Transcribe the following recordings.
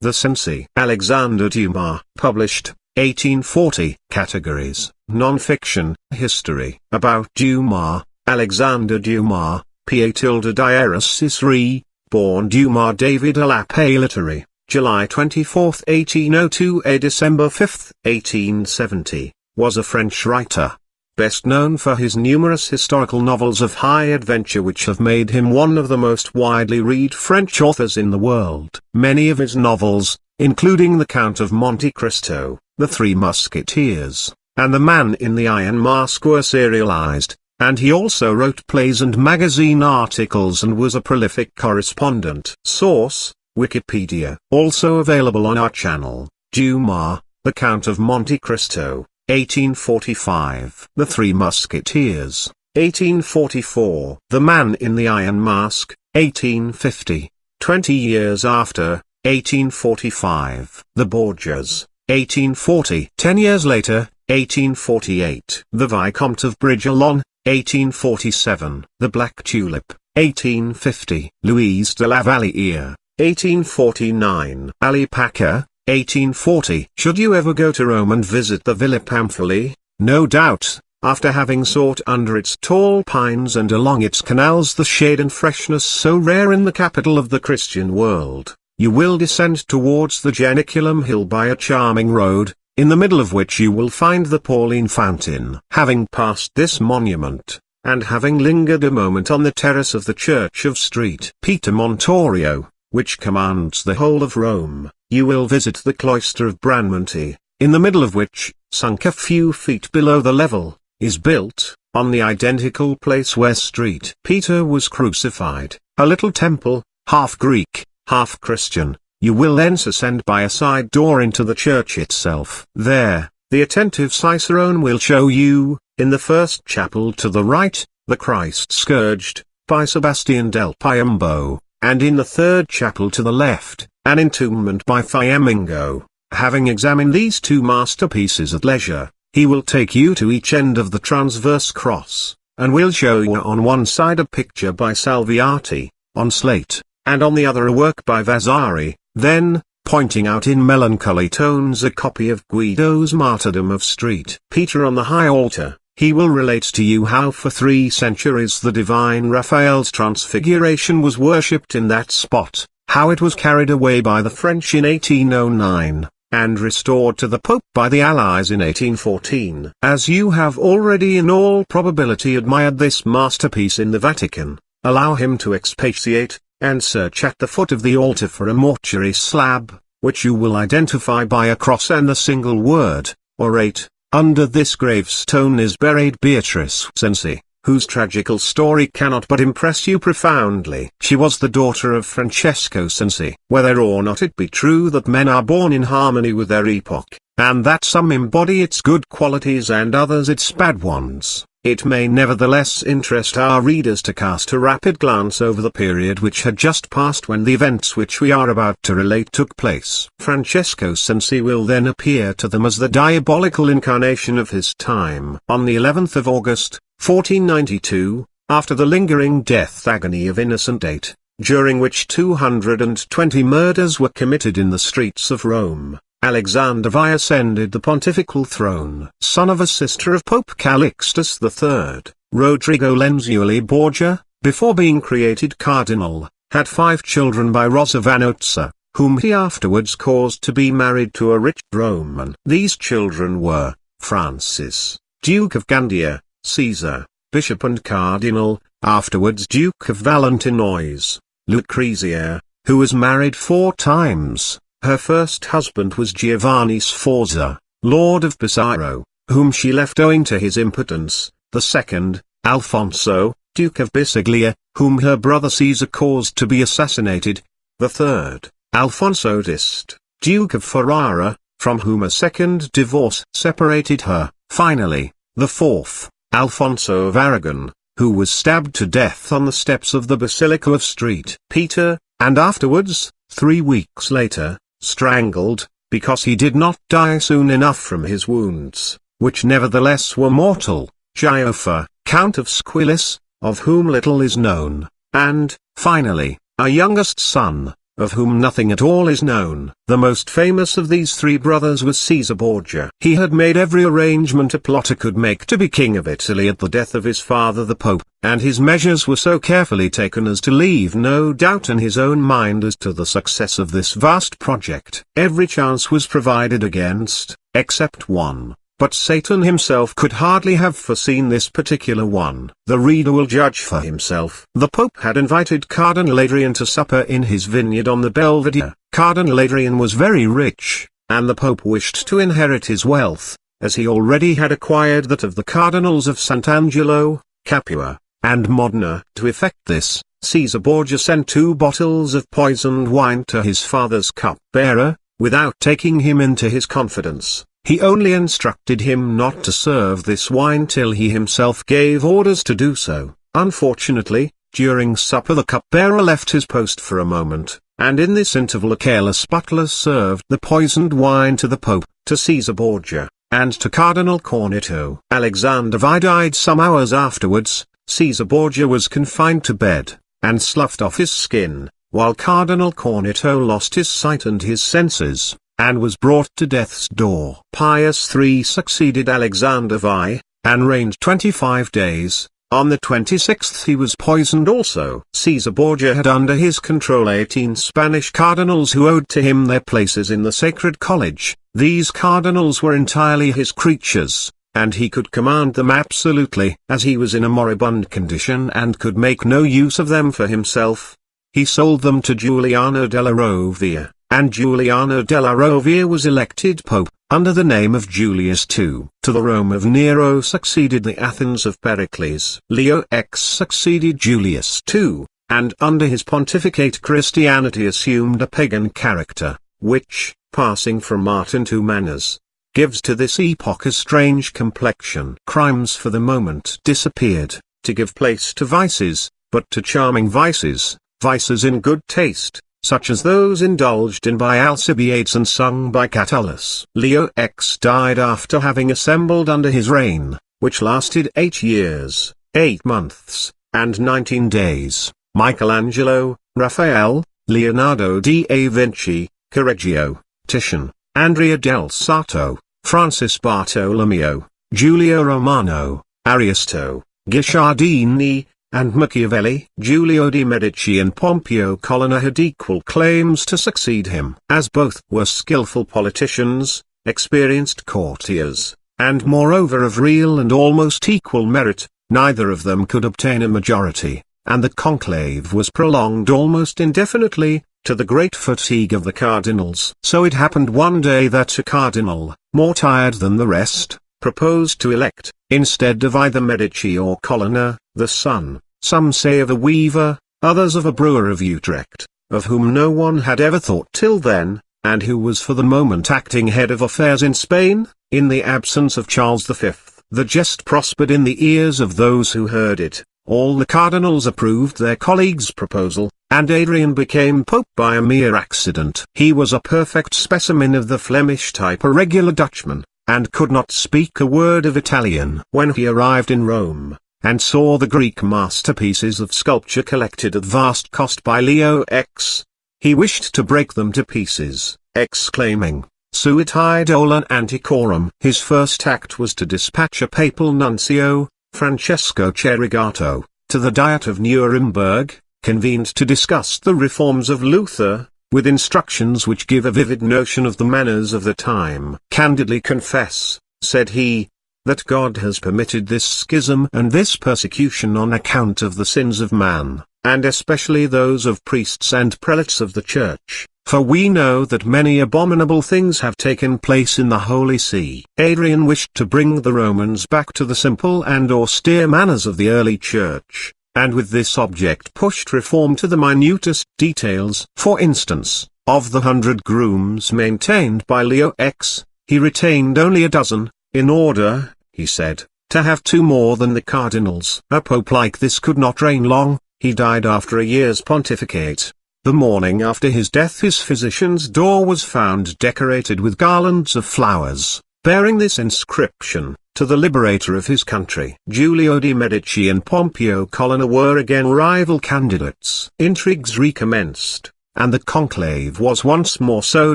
The Cenci. Alexandre Dumas. Published, 1840. Categories: Non-fiction, History. About Dumas, Alexandre Dumas, P.A.-Diaris born Dumas David à la Pailletterie, July 24, 1802 – December 5, 1870, was a French writer. Best known for his numerous historical novels of high adventure which have made him one of the most widely read French authors in the world. Many of his novels, including The Count of Monte Cristo, The Three Musketeers, and The Man in the Iron Mask, were serialized, and he also wrote plays and magazine articles and was a prolific correspondent. Source: Wikipedia. Also available on our channel. Dumas, The Count of Monte Cristo, 1845. The Three Musketeers, 1844. The Man in the Iron Mask, 1850. 20 years after, 1845. The Borgias, 1840. 10 years later, 1848. The Vicomte of Brigillon, 1847. The Black Tulip, 1850. Louise de la Valliere, 1849. Ali Paca, 1840. Should you ever go to Rome and visit the Villa Pamphili, no doubt, after having sought under its tall pines and along its canals the shade and freshness so rare in the capital of the Christian world, you will descend towards the Janiculum hill by a charming road, in the middle of which you will find the Pauline fountain. Having passed this monument, and having lingered a moment on the terrace of the Church of St. Peter Montorio, which commands the whole of Rome, you will visit the cloister of Bramante, in the middle of which, sunk a few feet below the level, is built, on the identical place where St. Peter was crucified, a little temple, half Greek, half Christian. You will thence ascend by a side door into the church itself. There, the attentive Cicerone will show you, in the first chapel to the right, the Christ scourged, by Sebastian del Piombo, and in the third chapel to the left, an entombment by Fiammingo. Having examined these two masterpieces at leisure, he will take you to each end of the transverse cross, and will show you on one side a picture by Salviati, on slate, and on the other a work by Vasari. Then, pointing out in melancholy tones a copy of Guido's Martyrdom of St. Peter on the high altar, he will relate to you how for 3 centuries the divine Raphael's Transfiguration was worshipped in that spot, how it was carried away by the French in 1809, and restored to the Pope by the Allies in 1814. As you have already in all probability admired this masterpiece in the Vatican, allow him to expatiate, and search at the foot of the altar for a mortuary slab, which you will identify by a cross and the single word, orate. Under this gravestone is buried Beatrice Cenci, whose tragical story cannot but impress you profoundly. She was the daughter of Francesco Cenci. Whether or not it be true that men are born in harmony with their epoch, and that some embody its good qualities and others its bad ones, it may nevertheless interest our readers to cast a rapid glance over the period which had just passed when the events which we are about to relate took place. Francesco Cenci will then appear to them as the diabolical incarnation of his time. On the 11th of August, 1492, after the lingering death agony of Innocent VIII, during which 220 murders were committed in the streets of Rome, Alexander I ascended the pontifical throne. Son of a sister of Pope Calixtus III, Rodrigo Lenzuoli Borgia, before being created cardinal, had 5 children by Rosa Vanozza, whom he afterwards caused to be married to a rich Roman. These children were, Francis, Duke of Gandia, Caesar, Bishop and Cardinal, afterwards Duke of Valentinois, Lucrezia, who was married 4 times. Her first husband was Giovanni Sforza, Lord of Pesaro, whom she left owing to his impotence. The second, Alfonso, Duke of Bisaglia, whom her brother Caesar caused to be assassinated. The third, Alfonso d'Este, Duke of Ferrara, from whom a second divorce separated her. Finally, the fourth, Alfonso of Aragon, who was stabbed to death on the steps of the Basilica of St. Peter, and afterwards, 3 weeks later, strangled, because he did not die soon enough from his wounds, which nevertheless were mortal, Gioffa, Count of Squillace, of whom little is known, and, finally, a youngest son, of whom nothing at all is known. The most famous of these three brothers was Caesar Borgia. He had made every arrangement a plotter could make to be king of Italy at the death of his father the Pope, and his measures were so carefully taken as to leave no doubt in his own mind as to the success of this vast project. Every chance was provided against, except one. But Satan himself could hardly have foreseen this particular one. The reader will judge for himself. The Pope had invited Cardinal Adrian to supper in his vineyard on the Belvedere. Cardinal Adrian was very rich, and the Pope wished to inherit his wealth, as he already had acquired that of the Cardinals of Sant'Angelo, Capua, and Modena. To effect this, Caesar Borgia sent 2 bottles of poisoned wine to his father's cup-bearer, without taking him into his confidence. He only instructed him not to serve this wine till he himself gave orders to do so. Unfortunately, during supper the cupbearer left his post for a moment, and in this interval a careless butler served the poisoned wine to the Pope, to Caesar Borgia, and to Cardinal Cornetto. Alexander V died some hours afterwards. Caesar Borgia was confined to bed, and sloughed off his skin, while Cardinal Cornetto lost his sight and his senses, and was brought to death's door. Pius III succeeded Alexander V, and reigned 25 days. On the 26th he was poisoned also. Caesar Borgia had under his control 18 Spanish cardinals who owed to him their places in the Sacred College. These cardinals were entirely his creatures, and he could command them absolutely. As he was in a moribund condition and could make no use of them for himself, he sold them to Giuliano della Rovere, and Giuliano della Rovere was elected Pope, under the name of Julius II. To the Rome of Nero succeeded the Athens of Pericles. Leo X succeeded Julius II, and under his pontificate Christianity assumed a pagan character, which, passing from art into manners, gives to this epoch a strange complexion. Crimes for the moment disappeared, to give place to vices, but to charming vices, vices in good taste, such as those indulged in by Alcibiades and sung by Catullus. Leo X died after having assembled under his reign, which lasted 8 years, 8 months, and 19 days, Michelangelo, Raphael, Leonardo da Vinci, Correggio, Titian, Andrea del Sarto, Francis Bartolomeo, Giulio Romano, Ariosto, Guicciardini, and Machiavelli. Giulio de' Medici and Pompeo Colonna had equal claims to succeed him. As both were skillful politicians, experienced courtiers, and moreover of real and almost equal merit, neither of them could obtain a majority, and the conclave was prolonged almost indefinitely, to the great fatigue of the cardinals. So it happened one day that a cardinal, more tired than the rest, proposed to elect, instead of either Medici or Colonna, the son, some say of a weaver, others of a brewer of Utrecht, of whom no one had ever thought till then, and who was for the moment acting head of affairs in Spain, in the absence of Charles V. The jest prospered in the ears of those who heard it. All the cardinals approved their colleague's proposal, and Adrian became pope by a mere accident. He was a perfect specimen of the Flemish type, a regular Dutchman, and could not speak a word of Italian. When he arrived in Rome, and saw the Greek masterpieces of sculpture collected at vast cost by Leo X, he wished to break them to pieces, exclaiming, "Sunt idola antiquorum." His first act was to dispatch a papal nuncio, Francesco Cherigato, to the Diet of Nuremberg, convened to discuss the reforms of Luther, with instructions which give a vivid notion of the manners of the time. "Candidly confess," said he, "that God has permitted this schism and this persecution on account of the sins of man, and especially those of priests and prelates of the Church, for we know that many abominable things have taken place in the Holy See." Adrian wished to bring the Romans back to the simple and austere manners of the early Church, and with this object pushed reform to the minutest details. For instance, of the 100 grooms maintained by Leo X, he retained only a dozen, in order, he said, to have 2 more than the cardinals. A pope like this could not reign long. He died after a year's pontificate. The morning after his death his physician's door was found decorated with garlands of flowers, bearing this inscription, "To the liberator of his country." Giulio de' Medici and Pompeo Colonna were again rival candidates. Intrigues recommenced, and the conclave was once more so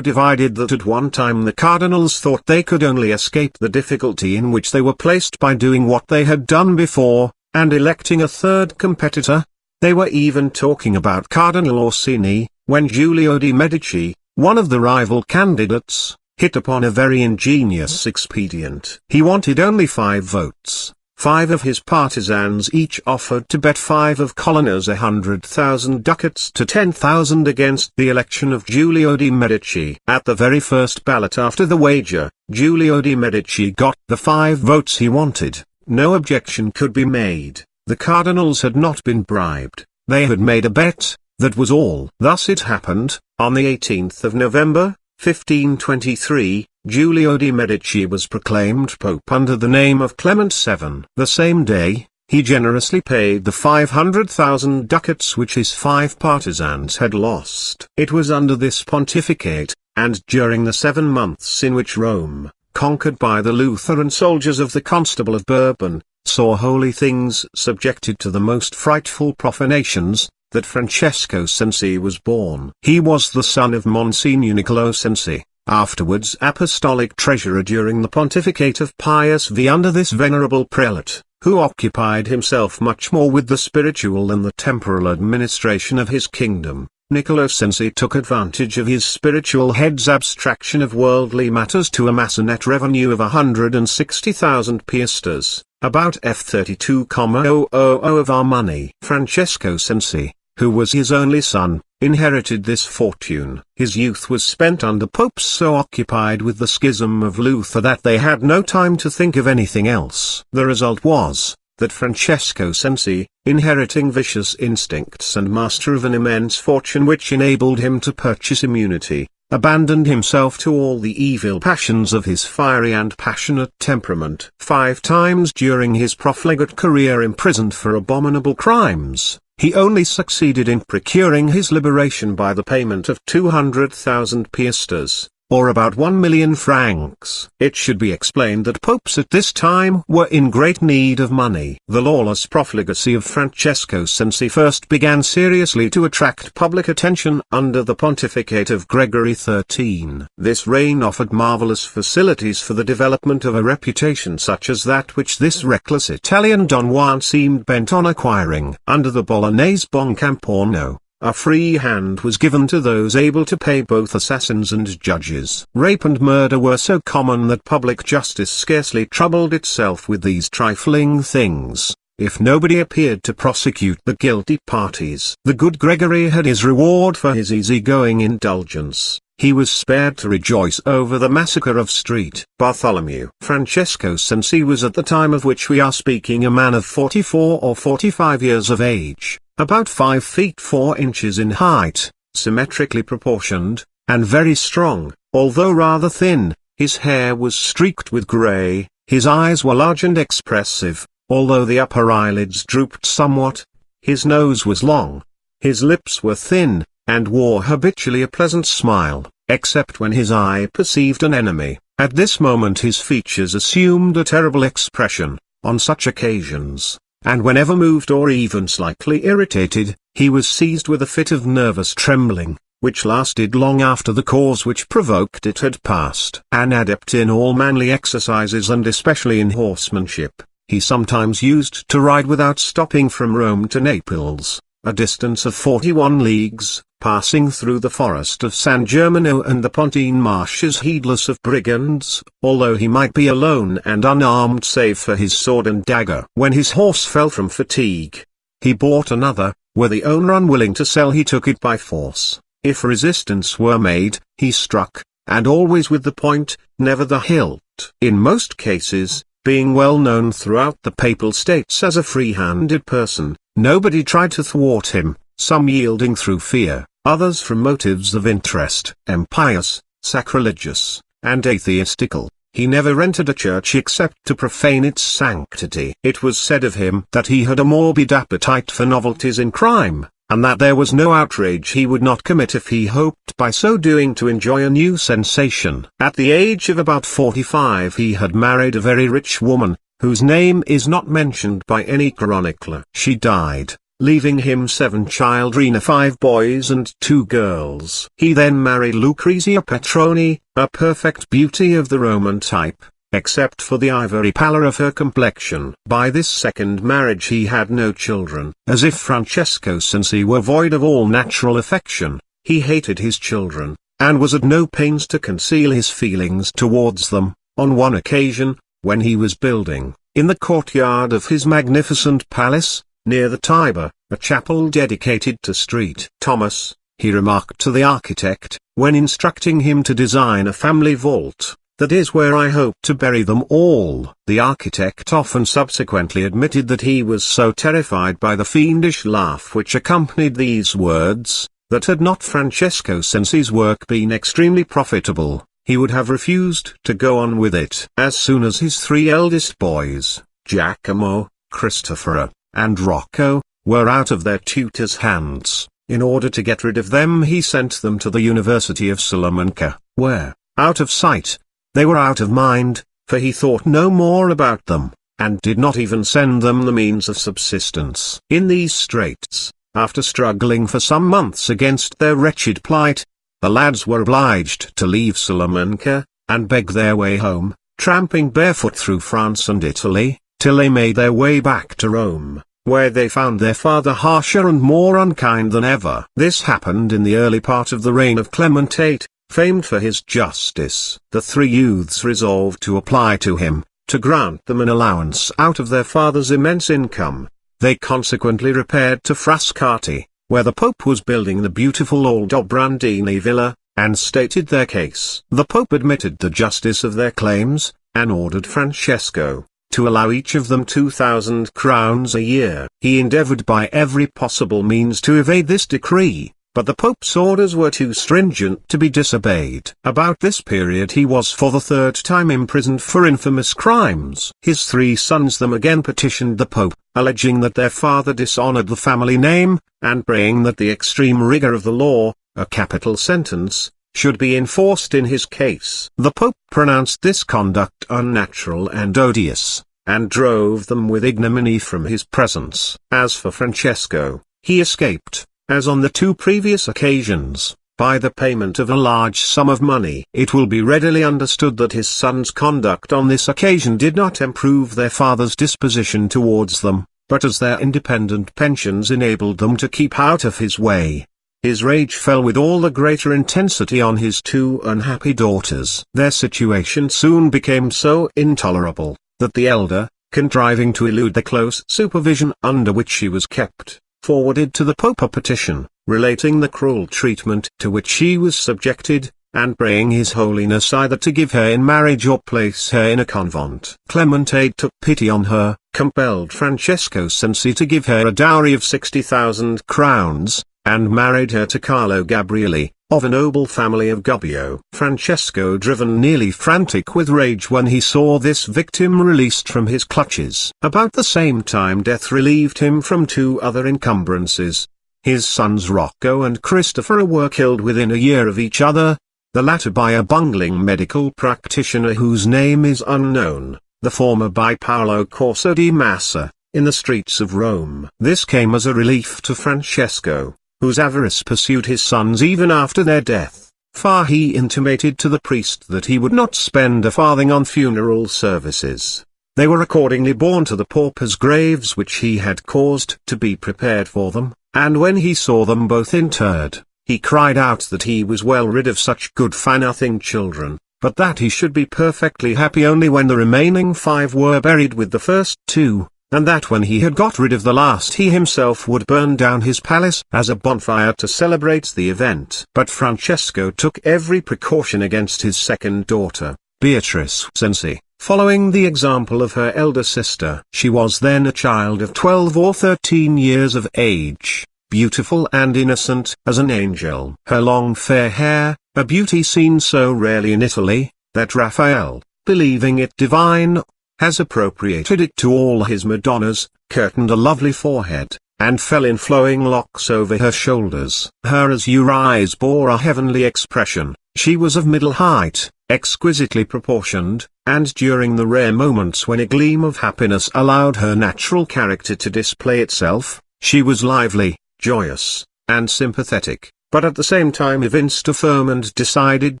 divided that at one time the cardinals thought they could only escape the difficulty in which they were placed by doing what they had done before, and electing a third competitor. They were even talking about Cardinal Orsini, when Giulio de' Medici, one of the rival candidates, hit upon a very ingenious expedient. He wanted only 5 votes. 5 of his partisans each offered to bet 5 of Colonna's 100,000 ducats to 10,000 against the election of Giulio de' Medici. At the very first ballot after the wager, Giulio de' Medici got the 5 votes he wanted. No objection could be made. The cardinals had not been bribed. They had made a bet, that was all. Thus it happened, on the 18th of November, 1523, Giulio de' Medici was proclaimed Pope under the name of Clement VII. The same day, he generously paid the 500,000 ducats which his 5 partisans had lost. It was under this pontificate, and during the 7 months in which Rome, conquered by the Lutheran soldiers of the Constable of Bourbon, saw holy things subjected to the most frightful profanations, that Francesco Cenci was born. He was the son of Monsignor Niccolo Cenci, afterwards apostolic treasurer during the pontificate of Pius V. Under this venerable prelate, who occupied himself much more with the spiritual than the temporal administration of his kingdom, Niccolo Cenci took advantage of his spiritual head's abstraction of worldly matters to amass a net revenue of 160,000 piastres, about F32,000 of our money. Francesco Cenci, who was his only son, inherited this fortune. His youth was spent under popes so occupied with the schism of Luther that they had no time to think of anything else. The result was, that Francesco Cenci, inheriting vicious instincts and master of an immense fortune which enabled him to purchase immunity, abandoned himself to all the evil passions of his fiery and passionate temperament. 5 times during his profligate career imprisoned for abominable crimes, he only succeeded in procuring his liberation by the payment of 200,000 piastres, or about 1,000,000 francs. It should be explained that popes at this time were in great need of money. The lawless profligacy of Francesco Cenci first began seriously to attract public attention under the pontificate of Gregory XIII. This reign offered marvelous facilities for the development of a reputation such as that which this reckless Italian Don Juan seemed bent on acquiring. Under the Bolognese Buoncamporno, a free hand was given to those able to pay both assassins and judges. Rape and murder were so common that public justice scarcely troubled itself with these trifling things, if nobody appeared to prosecute the guilty parties. The good Gregory had his reward for his easy-going indulgence. He was spared to rejoice over the massacre of Street Bartholomew. Francesco Cenci was at the time of which we are speaking a man of 44 or 45 years of age, about 5 feet 4 inches in height, symmetrically proportioned, and very strong. Although rather thin, his hair was streaked with grey, his eyes were large and expressive, although the upper eyelids drooped somewhat. His nose was long, his lips were thin, and wore habitually a pleasant smile, except when his eye perceived an enemy. At this moment his features assumed a terrible expression. On such occasions, and whenever moved or even slightly irritated, he was seized with a fit of nervous trembling, which lasted long after the cause which provoked it had passed. An adept in all manly exercises and especially in horsemanship, he sometimes used to ride without stopping from Rome to Naples, a distance of 41 leagues, passing through the forest of San Germano and the Pontine marshes heedless of brigands, although he might be alone and unarmed save for his sword and dagger. When his horse fell from fatigue, he bought another. Were the owner unwilling to sell, he took it by force. If resistance were made, he struck, and always with the point, never the hilt. In most cases, being well known throughout the Papal States as a free-handed person, nobody tried to thwart him, some yielding through fear, others from motives of interest. Impious, sacrilegious, and atheistical, he never entered a church except to profane its sanctity. It was said of him that he had a morbid appetite for novelties in crime, and that there was no outrage he would not commit if he hoped by so doing to enjoy a new sensation. At the age of about 45 he had married a very rich woman, whose name is not mentioned by any chronicler. She died, leaving him 7 children, 5 boys and 2 girls. He then married Lucrezia Petroni, a perfect beauty of the Roman type, except for the ivory pallor of her complexion. By this second marriage he had no children. As if Francesco Cenci were void of all natural affection, he hated his children, and was at no pains to conceal his feelings towards them. On one occasion, when he was building, in the courtyard of his magnificent palace, near the Tiber, a chapel dedicated to St. Thomas, he remarked to the architect, when instructing him to design a family vault, "That is where I hope to bury them all." The architect often subsequently admitted that he was so terrified by the fiendish laugh which accompanied these words, that had not Francesco Cenci's work been extremely profitable, he would have refused to go on with it. As soon as his 3 eldest boys, Giacomo, Cristoforo, and Rocco, were out of their tutor's hands, in order to get rid of them he sent them to the University of Salamanca, where, out of sight, they were out of mind, for he thought no more about them, and did not even send them the means of subsistence. In these straits, after struggling for some months against their wretched plight, the lads were obliged to leave Salamanca, and beg their way home, tramping barefoot through France and Italy, till they made their way back to Rome, where they found their father harsher and more unkind than ever. This happened in the early part of the reign of Clement VIII, famed for his justice. The 3 youths resolved to apply to him, to grant them an allowance out of their father's immense income. They consequently repaired to Frascati, where the Pope was building the beautiful old Obrandini villa, and stated their case. The Pope admitted the justice of their claims, and ordered Francesco to allow each of them 2,000 crowns a year. He endeavored by every possible means to evade this decree, but the Pope's orders were too stringent to be disobeyed. About this period he was for the 3rd time imprisoned for infamous crimes. His 3 sons then again petitioned the Pope, alleging that their father dishonored the family name, and praying that the extreme rigor of the law, a capital sentence, should be enforced in his case. The Pope pronounced this conduct unnatural and odious, and drove them with ignominy from his presence. As for Francesco, he escaped, as on the 2 previous occasions, by the payment of a large sum of money. It will be readily understood that his sons' conduct on this occasion did not improve their father's disposition towards them, but as their independent pensions enabled them to keep out of his way, his rage fell with all the greater intensity on his 2 unhappy daughters. Their situation soon became so intolerable, that the elder, contriving to elude the close supervision under which she was kept, forwarded to the Pope a petition, relating the cruel treatment to which she was subjected, and praying His Holiness either to give her in marriage or place her in a convent. Clement VIII took pity on her, compelled Francesco Cenci to give her a dowry of 60,000 crowns, and married her to Carlo Gabrielli, of a noble family of Gubbio. Francesco, driven nearly frantic with rage when he saw this victim released from his clutches. About the same time death relieved him from 2 other encumbrances. His sons Rocco and Cristoforo were killed within a year of each other, the latter by a bungling medical practitioner whose name is unknown, the former by Paolo Corso di Massa, in the streets of Rome. This came as a relief to Francesco, whose avarice pursued his sons even after their death. For he intimated to the priest that he would not spend a farthing on funeral services. They were accordingly borne to the paupers' graves which he had caused to be prepared for them, and when he saw them both interred, he cried out that he was well rid of such good-for-nothing children, but that he should be perfectly happy only when the remaining 5 were buried with the first 2. And that when he had got rid of the last he himself would burn down his palace as a bonfire to celebrate the event. But Francesco took every precaution against his second daughter, Beatrice Cenci, following the example of her elder sister. She was then a child of 12 or 13 years of age, beautiful and innocent as an angel. Her long fair hair, a beauty seen so rarely in Italy, that Raphael, believing it divine, has appropriated it to all his Madonnas, curtained a lovely forehead, and fell in flowing locks over her shoulders. Her azure eyes bore a heavenly expression. She was of middle height, exquisitely proportioned, and during the rare moments when a gleam of happiness allowed her natural character to display itself, She was lively, joyous, and sympathetic, but at the same time evinced a firm and decided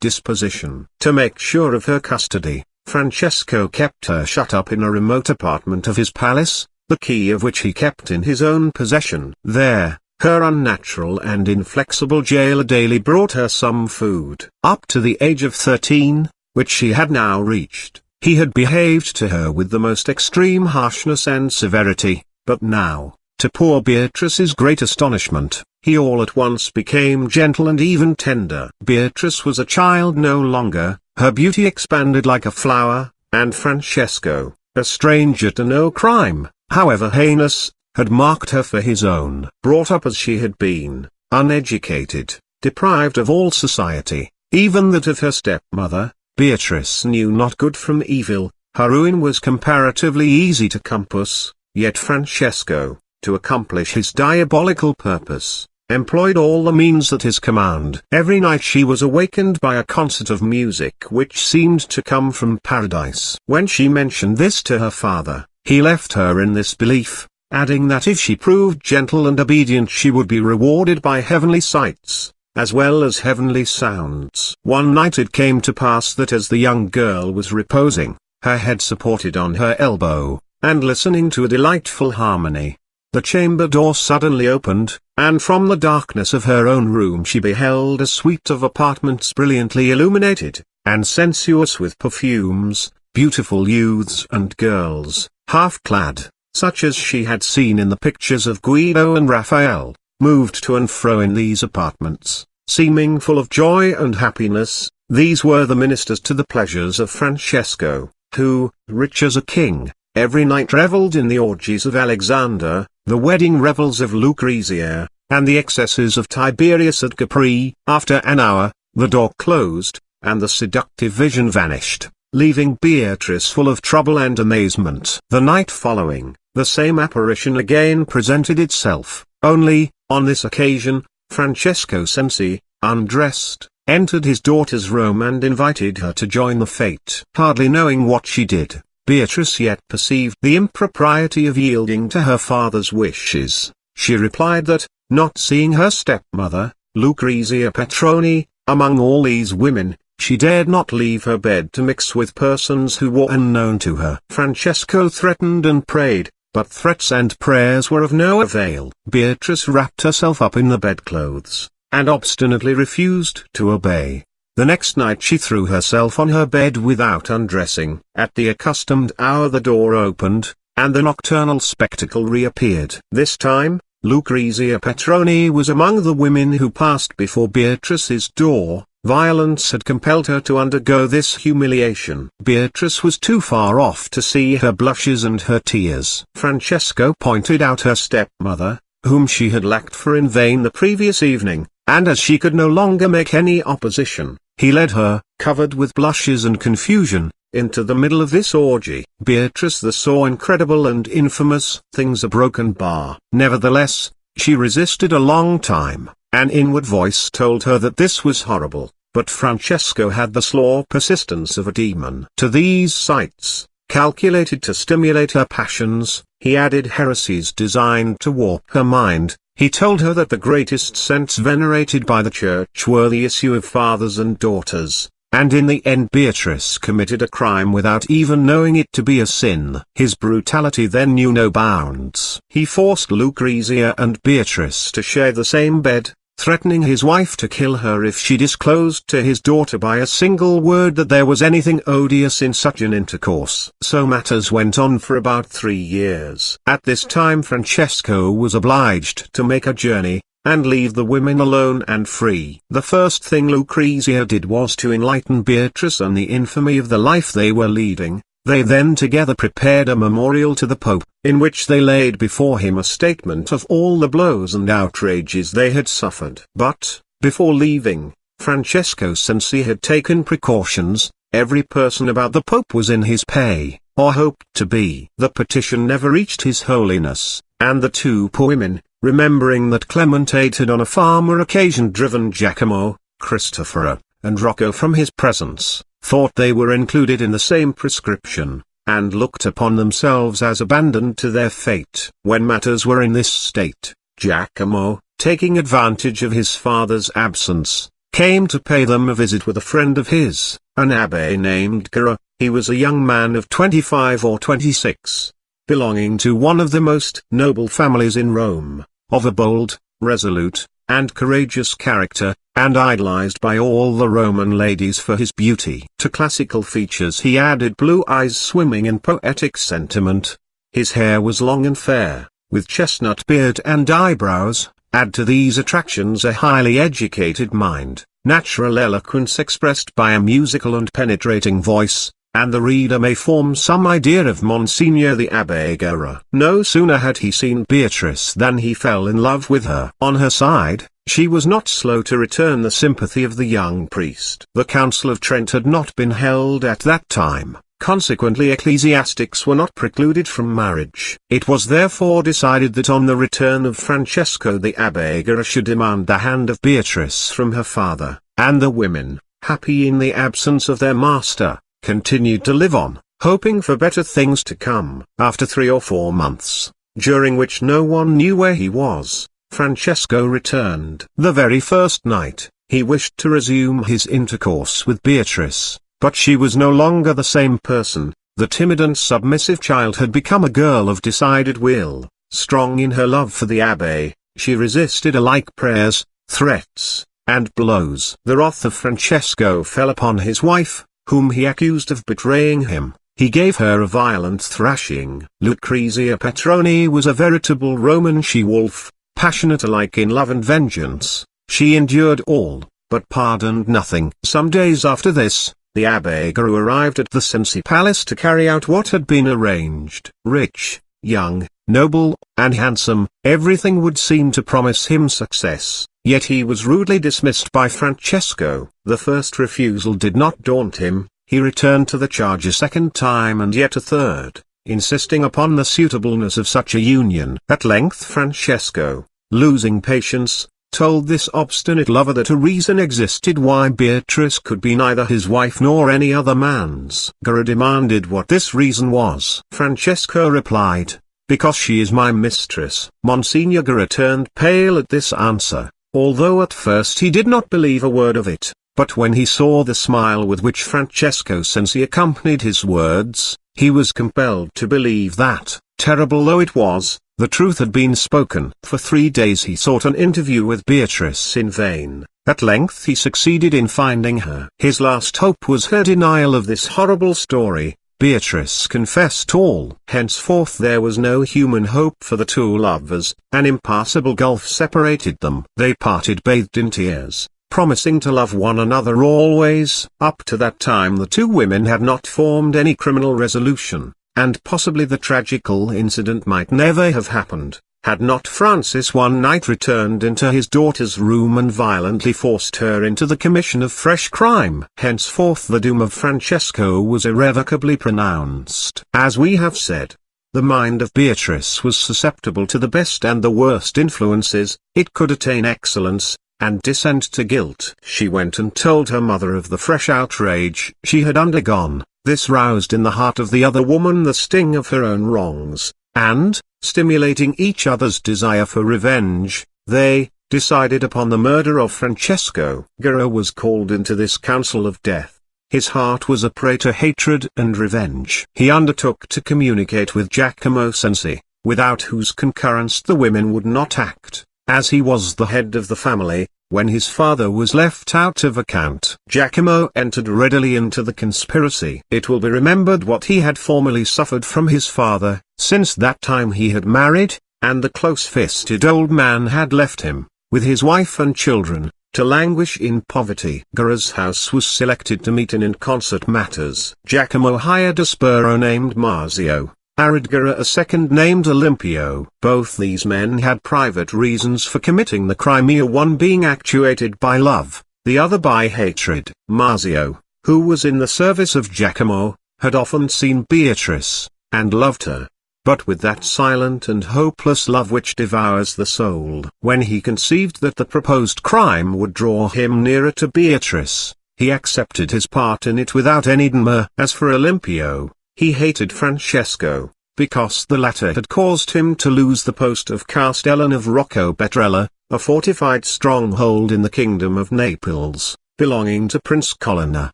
disposition. To make sure of her custody, Francesco kept her shut up in a remote apartment of his palace, the key of which he kept in his own possession. There, her unnatural and inflexible jailer daily brought her some food. Up to the age of 13, which she had now reached, he had behaved to her with the most extreme harshness and severity, but now, to poor Beatrice's great astonishment, he all at once became gentle and even tender. Beatrice was a child no longer, her beauty expanded like a flower, and Francesco, a stranger to no crime, however heinous, had marked her for his own. Brought up as she had been, uneducated, deprived of all society, even that of her stepmother, Beatrice knew not good from evil. Her ruin was comparatively easy to compass, yet Francesco, to accomplish his diabolical purpose, employed all the means at his command. Every night she was awakened by a concert of music which seemed to come from paradise. When she mentioned this to her father, he left her in this belief, adding that if she proved gentle and obedient she would be rewarded by heavenly sights, as well as heavenly sounds. One night it came to pass that as the young girl was reposing, her head supported on her elbow, and listening to a delightful harmony, the chamber door suddenly opened, and from the darkness of her own room she beheld a suite of apartments brilliantly illuminated, and sensuous with perfumes, beautiful youths and girls, half-clad, such as she had seen in the pictures of Guido and Raphael, moved to and fro in these apartments, seeming full of joy and happiness. These were the ministers to the pleasures of Francesco, who, rich as a king, every night revelled in the orgies of Alexander, the wedding revels of Lucrezia, and the excesses of Tiberius at Capri. After an hour, the door closed, and the seductive vision vanished, leaving Beatrice full of trouble and amazement. The night following, the same apparition again presented itself, only, on this occasion, Francesco Cenci, undressed, entered his daughter's room and invited her to join the fete. Hardly knowing what she did, Beatrice yet perceived the impropriety of yielding to her father's wishes. She replied that, not seeing her stepmother, Lucrezia Petroni, among all these women, she dared not leave her bed to mix with persons who were unknown to her. Francesco threatened and prayed, but threats and prayers were of no avail. Beatrice wrapped herself up in the bedclothes, and obstinately refused to obey. The next night she threw herself on her bed without undressing. At the accustomed hour the door opened, and the nocturnal spectacle reappeared. This time, Lucrezia Petroni was among the women who passed before Beatrice's door. Violence had compelled her to undergo this humiliation. Beatrice was too far off to see her blushes and her tears. Francesco pointed out her stepmother, whom she had lacked for in vain the previous evening, and as she could no longer make any opposition, he led her, covered with blushes and confusion, into the middle of this orgy. Beatrice thus saw incredible and infamous things a broken bar. Nevertheless, she resisted a long time. An inward voice told her that this was horrible, but Francesco had the slow persistence of a demon. To these sights, calculated to stimulate her passions, he added heresies designed to warp her mind. He told her that the greatest saints venerated by the Church were the issue of fathers and daughters, and in the end Beatrice committed a crime without even knowing it to be a sin. His brutality then knew no bounds. He forced Lucrezia and Beatrice to share the same bed, threatening his wife to kill her if she disclosed to his daughter by a single word that there was anything odious in such an intercourse. So matters went on for about 3 years. At this time Francesco was obliged to make a journey, and leave the women alone and free. The first thing Lucrezia did was to enlighten Beatrice on the infamy of the life they were leading. They then together prepared a memorial to the Pope, in which they laid before him a statement of all the blows and outrages they had suffered. But, before leaving, Francesco Cenci had taken precautions. Every person about the Pope was in his pay, or hoped to be. The petition never reached His Holiness, and the two poor women, remembering that Clementate had on a former occasion driven Giacomo, Cristoforo, and Rocco from his presence, thought they were included in the same prescription, and looked upon themselves as abandoned to their fate. When matters were in this state, Giacomo, taking advantage of his father's absence, came to pay them a visit with a friend of his, an abbé named Gara. He was a young man of 25 or 26, belonging to one of the most noble families in Rome, of a bold, resolute, and courageous character, and idolized by all the Roman ladies for his beauty. To classical features he added blue eyes swimming in poetic sentiment. His hair was long and fair, with chestnut beard and eyebrows. Add to these attractions a highly educated mind, natural eloquence expressed by a musical and penetrating voice, and the reader may form some idea of Monsignor the Abbé Gara. No sooner had he seen Beatrice than he fell in love with her. On her side, she was not slow to return the sympathy of the young priest. The Council of Trent had not been held at that time, consequently ecclesiastics were not precluded from marriage. It was therefore decided that on the return of Francesco the Abbé Gara should demand the hand of Beatrice from her father, and the women, happy in the absence of their master, continued to live on, hoping for better things to come. After 3 or 4 months, during which no one knew where he was, Francesco returned. The very first night, he wished to resume his intercourse with Beatrice, but she was no longer the same person. The timid and submissive child had become a girl of decided will, strong in her love for the abbé. She resisted alike prayers, threats, and blows. The wrath of Francesco fell upon his wife, whom he accused of betraying him. He gave her a violent thrashing. Lucrezia Petroni was a veritable Roman she-wolf, passionate alike in love and vengeance. She endured all, but pardoned nothing. Some days after this, the Abbé Gara arrived at the Cenci palace to carry out what had been arranged. Rich, young, noble, and handsome, everything would seem to promise him success. Yet he was rudely dismissed by Francesco. The first refusal did not daunt him. He returned to the charge a second time and yet a third, insisting upon the suitableness of such a union. At length Francesco, losing patience, told this obstinate lover that a reason existed why Beatrice could be neither his wife nor any other man's. Gara demanded what this reason was. Francesco replied, "Because she is my mistress." Monsignor Gara turned pale at this answer, although at first he did not believe a word of it, but when he saw the smile with which Francesco Cenci accompanied his words, he was compelled to believe that, terrible though it was, the truth had been spoken. For 3 days he sought an interview with Beatrice in vain. At length he succeeded in finding her. His last hope was her denial of this horrible story. Beatrice confessed all. Henceforth there was no human hope for the two lovers. An impassable gulf separated them. They parted bathed in tears, promising to love one another always. Up to that time the two women had not formed any criminal resolution, and possibly the tragical incident might never have happened, had not Francis one night returned into his daughter's room and violently forced her into the commission of fresh crime. Henceforth the doom of Francesco was irrevocably pronounced. As we have said, the mind of Beatrice was susceptible to the best and the worst influences. It could attain excellence, and descend to guilt. She went and told her mother of the fresh outrage she had undergone. This roused in the heart of the other woman the sting of her own wrongs, and, stimulating each other's desire for revenge, they decided upon the murder of Francesco. Gara was called into this council of death. His heart was a prey to hatred and revenge. He undertook to communicate with Giacomo Cenci, without whose concurrence the women would not act, as he was the head of the family. When his father was left out of account, Giacomo entered readily into the conspiracy. It will be remembered what he had formerly suffered from his father. Since that time he had married, and the close-fisted old man had left him, with his wife and children, to languish in poverty. Gara's house was selected to meet in concert matters. Giacomo hired a sbirro named Marzio, Gara a second named Olimpio. Both these men had private reasons for committing the crime, one being actuated by love, the other by hatred. Marzio, who was in the service of Giacomo, had often seen Beatrice, and loved her, but with that silent and hopeless love which devours the soul. When he conceived that the proposed crime would draw him nearer to Beatrice, he accepted his part in it without any demur. As for Olimpio, He hated Francesco, because the latter had caused him to lose the post of Castellan of Roccopetrella, a fortified stronghold in the kingdom of Naples, belonging to Prince Colonna.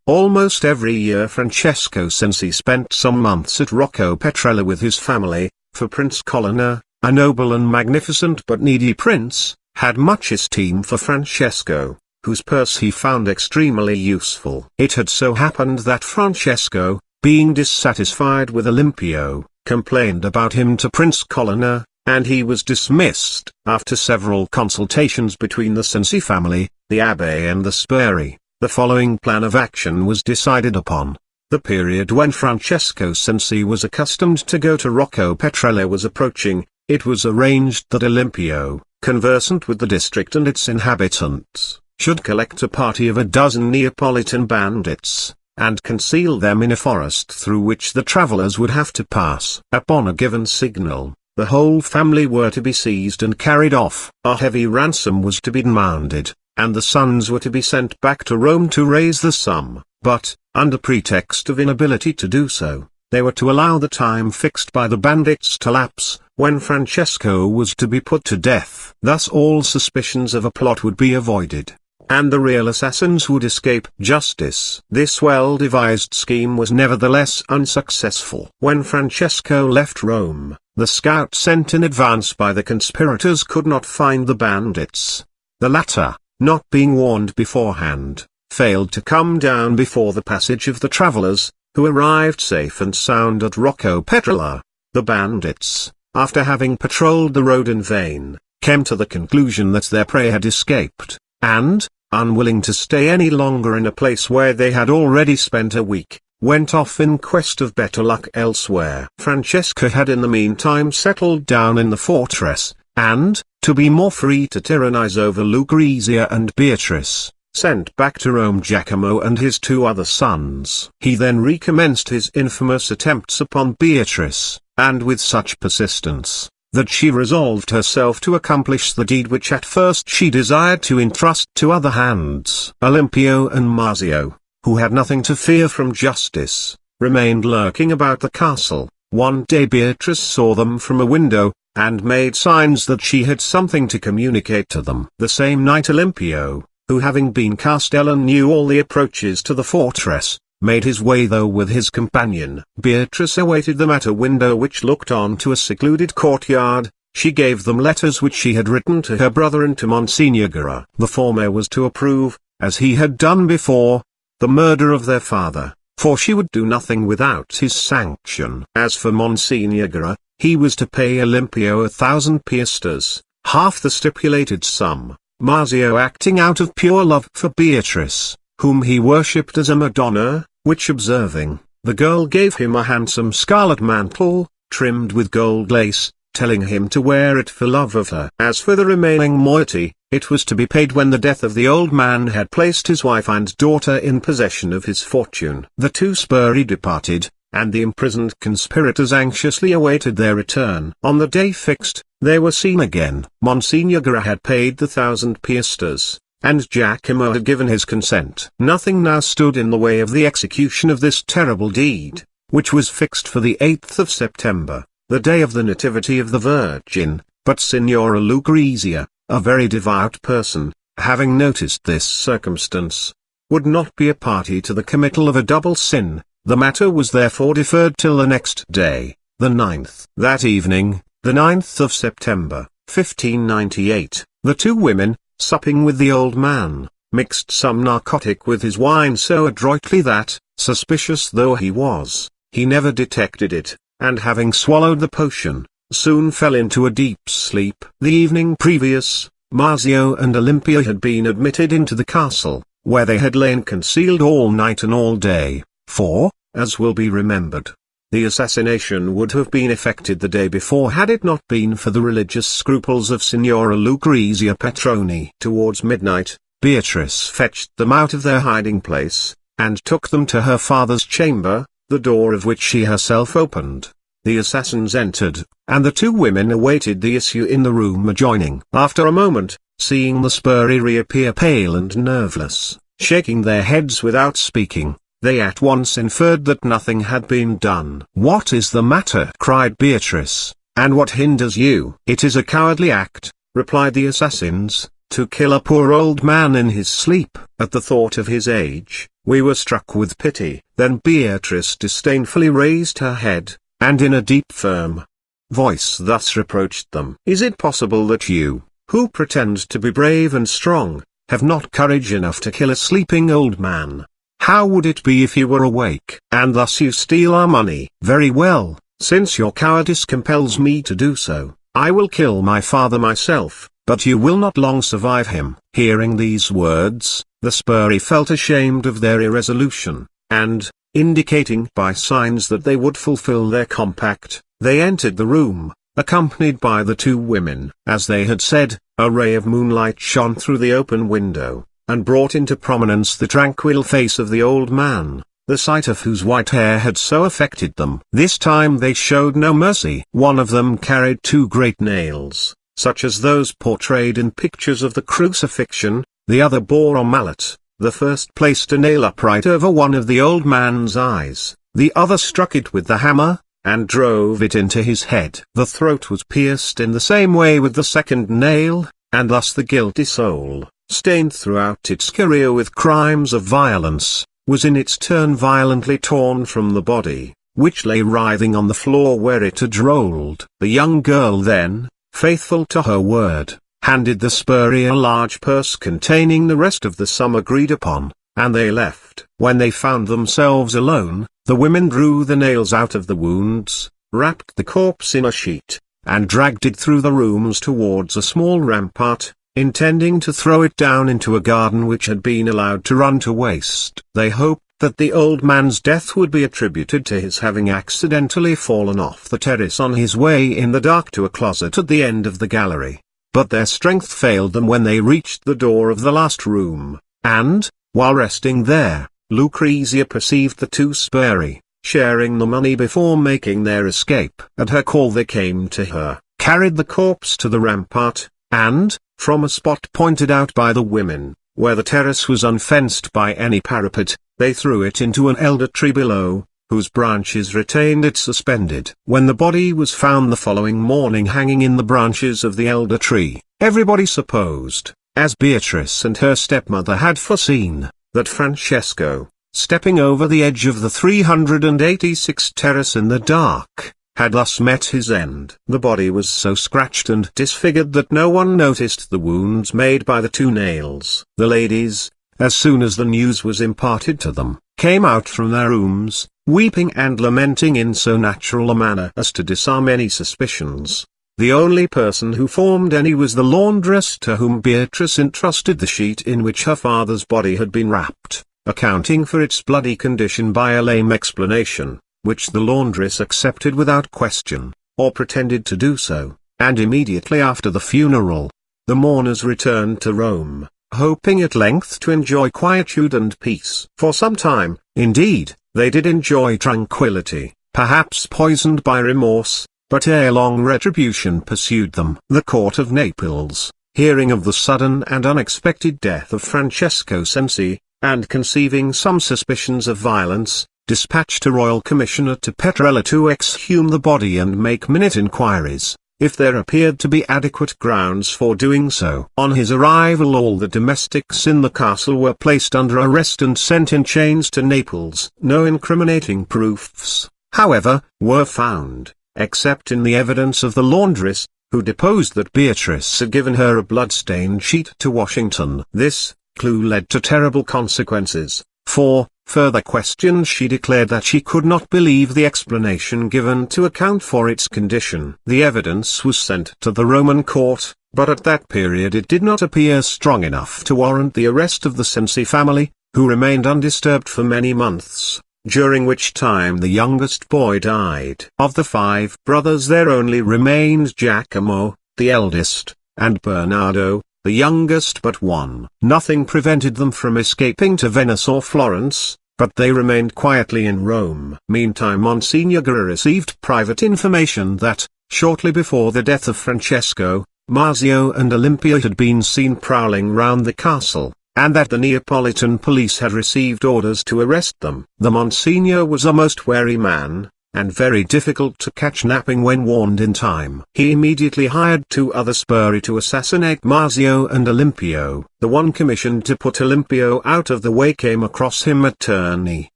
Almost every year Francesco Cenci spent some months at Roccopetrella with his family, for Prince Colonna, a noble and magnificent but needy prince, had much esteem for Francesco, whose purse he found extremely useful. It had so happened that Francesco, being dissatisfied with Olimpio, complained about him to Prince Colonna, and he was dismissed. After several consultations between the Cenci family, the Abbé and the Spuri, the following plan of action was decided upon. The period when Francesco Cenci was accustomed to go to Roccopetrella was approaching. It was arranged that Olimpio, conversant with the district and its inhabitants, should collect a party of a dozen Neapolitan bandits, and conceal them in a forest through which the travelers would have to pass. Upon a given signal, the whole family were to be seized and carried off. A heavy ransom was to be demanded, and the sons were to be sent back to Rome to raise the sum, but, under pretext of inability to do so, they were to allow the time fixed by the bandits to lapse, when Francesco was to be put to death. Thus all suspicions of a plot would be avoided, and the real assassins would escape justice. This well-devised scheme was nevertheless unsuccessful. When Francesco left Rome, the scout sent in advance by the conspirators could not find the bandits. The latter, not being warned beforehand, failed to come down before the passage of the travelers, who arrived safe and sound at Roccopetrella. The bandits, after having patrolled the road in vain, came to the conclusion that their prey had escaped, and, unwilling to stay any longer in a place where they had already spent a week, went off in quest of better luck elsewhere. Francesco had in the meantime settled down in the fortress, and, to be more free to tyrannize over Lucrezia and Beatrice, sent back to Rome Giacomo and his two other sons. He then recommenced his infamous attempts upon Beatrice, and with such persistence, that she resolved herself to accomplish the deed which at first she desired to entrust to other hands. Olimpio and Marzio, who had nothing to fear from justice, remained lurking about the castle. One day Beatrice saw them from a window, and made signs that she had something to communicate to them. The same night Olimpio, who having been Castellan knew all the approaches to the fortress, made his way thither with his companion. Beatrice awaited them at a window which looked on to a secluded courtyard. She gave them letters which she had written to her brother and to Monsignor Guerra. The former was to approve, as he had done before, the murder of their father, for she would do nothing without his sanction. As for Monsignor Guerra, he was to pay Olimpio 1,000 piastres, half the stipulated sum. Marzio, acting out of pure love for Beatrice, whom he worshipped as a Madonna, which observing, the girl gave him a handsome scarlet mantle, trimmed with gold lace, telling him to wear it for love of her. As for the remaining moiety, it was to be paid when the death of the old man had placed his wife and daughter in possession of his fortune. The two Spuri departed, and the imprisoned conspirators anxiously awaited their return. On the day fixed, they were seen again. Monsignor Guerra had paid the 1,000 piastres, and Giacomo had given his consent. Nothing now stood in the way of the execution of this terrible deed, which was fixed for the 8th of September, the day of the Nativity of the Virgin. But Signora Lucrezia, a very devout person, having noticed this circumstance, would not be a party to the committal of a double sin. The matter was therefore deferred till the next day, the 9th. That evening, the 9th of September, 1598, the two women, supping with the old man, mixed some narcotic with his wine so adroitly that, suspicious though he was, he never detected it, and having swallowed the potion, soon fell into a deep sleep. The evening previous, Marzio and Olimpio had been admitted into the castle, where they had lain concealed all night and all day, for, as will be remembered, the assassination would have been effected the day before had it not been for the religious scruples of Signora Lucrezia Petroni. Towards midnight, Beatrice fetched them out of their hiding place, and took them to her father's chamber, the door of which she herself opened. The assassins entered, and the two women awaited the issue in the room adjoining. After a moment, seeing the Spuri reappear pale and nerveless, shaking their heads without speaking, they at once inferred that nothing had been done. "What is the matter?" cried Beatrice, "and what hinders you?" "It is a cowardly act," replied the assassins, "to kill a poor old man in his sleep." At the thought of his age, we were struck with pity. Then Beatrice disdainfully raised her head, and in a deep firm voice thus reproached them. "Is it possible that you, who pretend to be brave and strong, have not courage enough to kill a sleeping old man? How would it be if you were awake? And thus you steal our money. Very well, since your cowardice compels me to do so, I will kill my father myself, but you will not long survive him." Hearing these words, the Spuri felt ashamed of their irresolution, and, indicating by signs that they would fulfill their compact, they entered the room, accompanied by the two women. As they had said, a ray of moonlight shone through the open window, and brought into prominence the tranquil face of the old man, the sight of whose white hair had so affected them. This time they showed no mercy. One of them carried two great nails, such as those portrayed in pictures of the crucifixion, the other bore a mallet. The first placed a nail upright over one of the old man's eyes, the other struck it with the hammer, and drove it into his head. The throat was pierced in the same way with the second nail, and thus the guilty soul, stained throughout its career with crimes of violence, was in its turn violently torn from the body, which lay writhing on the floor where it had rolled. The young girl then, faithful to her word, handed the Spuri a large purse containing the rest of the sum agreed upon, and they left. When they found themselves alone, the women drew the nails out of the wounds, wrapped the corpse in a sheet, and dragged it through the rooms towards a small rampart, intending to throw it down into a garden which had been allowed to run to waste. They hoped that the old man's death would be attributed to his having accidentally fallen off the terrace on his way in the dark to a closet at the end of the gallery. But their strength failed them when they reached the door of the last room, and, while resting there, Lucrezia perceived the two Spuri, sharing the money before making their escape. At her call they came to her, carried the corpse to the rampart, and, from a spot pointed out by the women, where the terrace was unfenced by any parapet, they threw it into an elder tree below, whose branches retained it suspended. When the body was found the following morning hanging in the branches of the elder tree, everybody supposed, as Beatrice and her stepmother had foreseen, that Francesco, stepping over the edge of the 386th terrace in the dark, had thus met his end. The body was so scratched and disfigured that no one noticed the wounds made by the two nails. The ladies, as soon as the news was imparted to them, came out from their rooms, weeping and lamenting in so natural a manner as to disarm any suspicions. The only person who formed any was the laundress, to whom Beatrice entrusted the sheet in which her father's body had been wrapped, accounting for its bloody condition by a lame explanation, which the laundress accepted without question, or pretended to do so, and immediately after the funeral, the mourners returned to Rome, hoping at length to enjoy quietude and peace. For some time, indeed, they did enjoy tranquillity, perhaps poisoned by remorse, but ere long retribution pursued them. The court of Naples, hearing of the sudden and unexpected death of Francesco Cenci, and conceiving some suspicions of violence, dispatched a royal commissioner to Petrella to exhume the body and make minute inquiries, if there appeared to be adequate grounds for doing so. On his arrival all the domestics in the castle were placed under arrest and sent in chains to Naples. No incriminating proofs, however, were found, except in the evidence of the laundress, who deposed that Beatrice had given her a blood-stained sheet to Washington. This clue led to terrible consequences, for, further questions she declared that she could not believe the explanation given to account for its condition. The evidence was sent to the Roman court, but at that period it did not appear strong enough to warrant the arrest of the Cenci family, who remained undisturbed for many months, during which time the youngest boy died. Of the 5 brothers there only remained Giacomo, the eldest, and Bernardo, the youngest but one. Nothing prevented them from escaping to Venice or Florence, but they remained quietly in Rome. Meantime Monsignor Guerra received private information that, shortly before the death of Francesco, Marzio and Olympia had been seen prowling round the castle, and that the Neapolitan police had received orders to arrest them. The Monsignor was a most wary man, and very difficult to catch napping when warned in time. He immediately hired 2 other sbirri to assassinate Marzio and Olimpio. The one commissioned to put Olimpio out of the way came across him at Terni,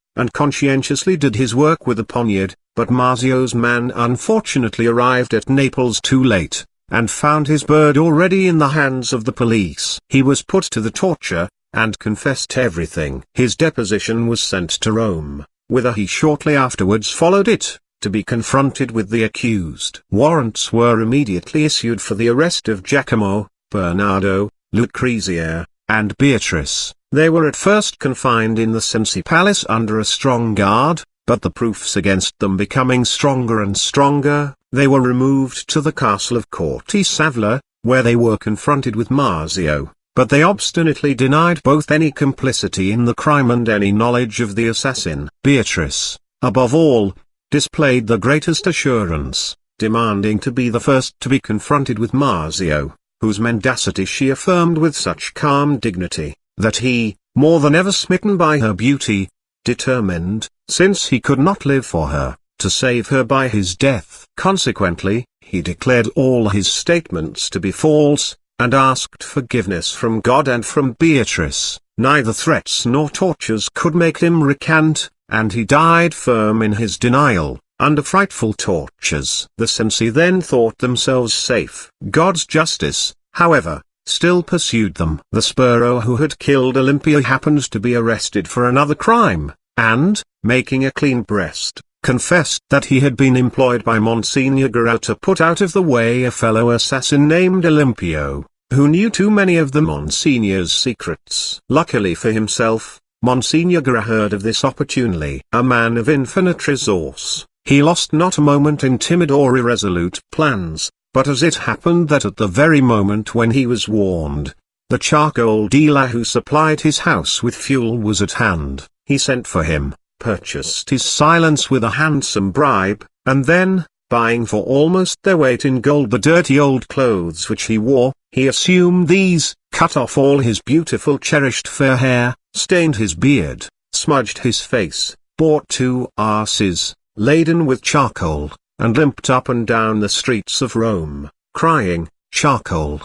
and conscientiously did his work with a poniard, but Marzio's man unfortunately arrived at Naples too late, and found his bird already in the hands of the police. He was put to the torture, and confessed everything. His deposition was sent to Rome, whither he shortly afterwards followed it, to be confronted with the accused. Warrants were immediately issued for the arrest of Giacomo, Bernardo, Lucrezia, and Beatrice. They were at first confined in the Cenci palace under a strong guard, but the proofs against them becoming stronger and stronger, they were removed to the castle of Corti Savla, where they were confronted with Marzio, but they obstinately denied both any complicity in the crime and any knowledge of the assassin. Beatrice, above all, displayed the greatest assurance, demanding to be the first to be confronted with Marzio, whose mendacity she affirmed with such calm dignity, that he, more than ever smitten by her beauty, determined, since he could not live for her, to save her by his death. Consequently, he declared all his statements to be false, and asked forgiveness from God and from Beatrice. Neither threats nor tortures could make him recant, and he died firm in his denial, under frightful tortures. The Cenci then thought themselves safe. God's justice, however, still pursued them. The sbirro who had killed Olimpia happened to be arrested for another crime, and, making a clean breast, confessed that he had been employed by Monsignor Guerrero to put out of the way a fellow assassin named Olimpio, who knew too many of the Monsignor's secrets. Luckily for himself, Monsignor Guerrero heard of this opportunely. A man of infinite resource, he lost not a moment in timid or irresolute plans, but as it happened that at the very moment when he was warned, the charcoal dealer who supplied his house with fuel was at hand, he sent for him, purchased his silence with a handsome bribe, and then, buying for almost their weight in gold the dirty old clothes which he wore, he assumed these, cut off all his beautiful cherished fair hair, stained his beard, smudged his face, bought 2 asses, laden with charcoal, and limped up and down the streets of Rome, crying, "Charcoal!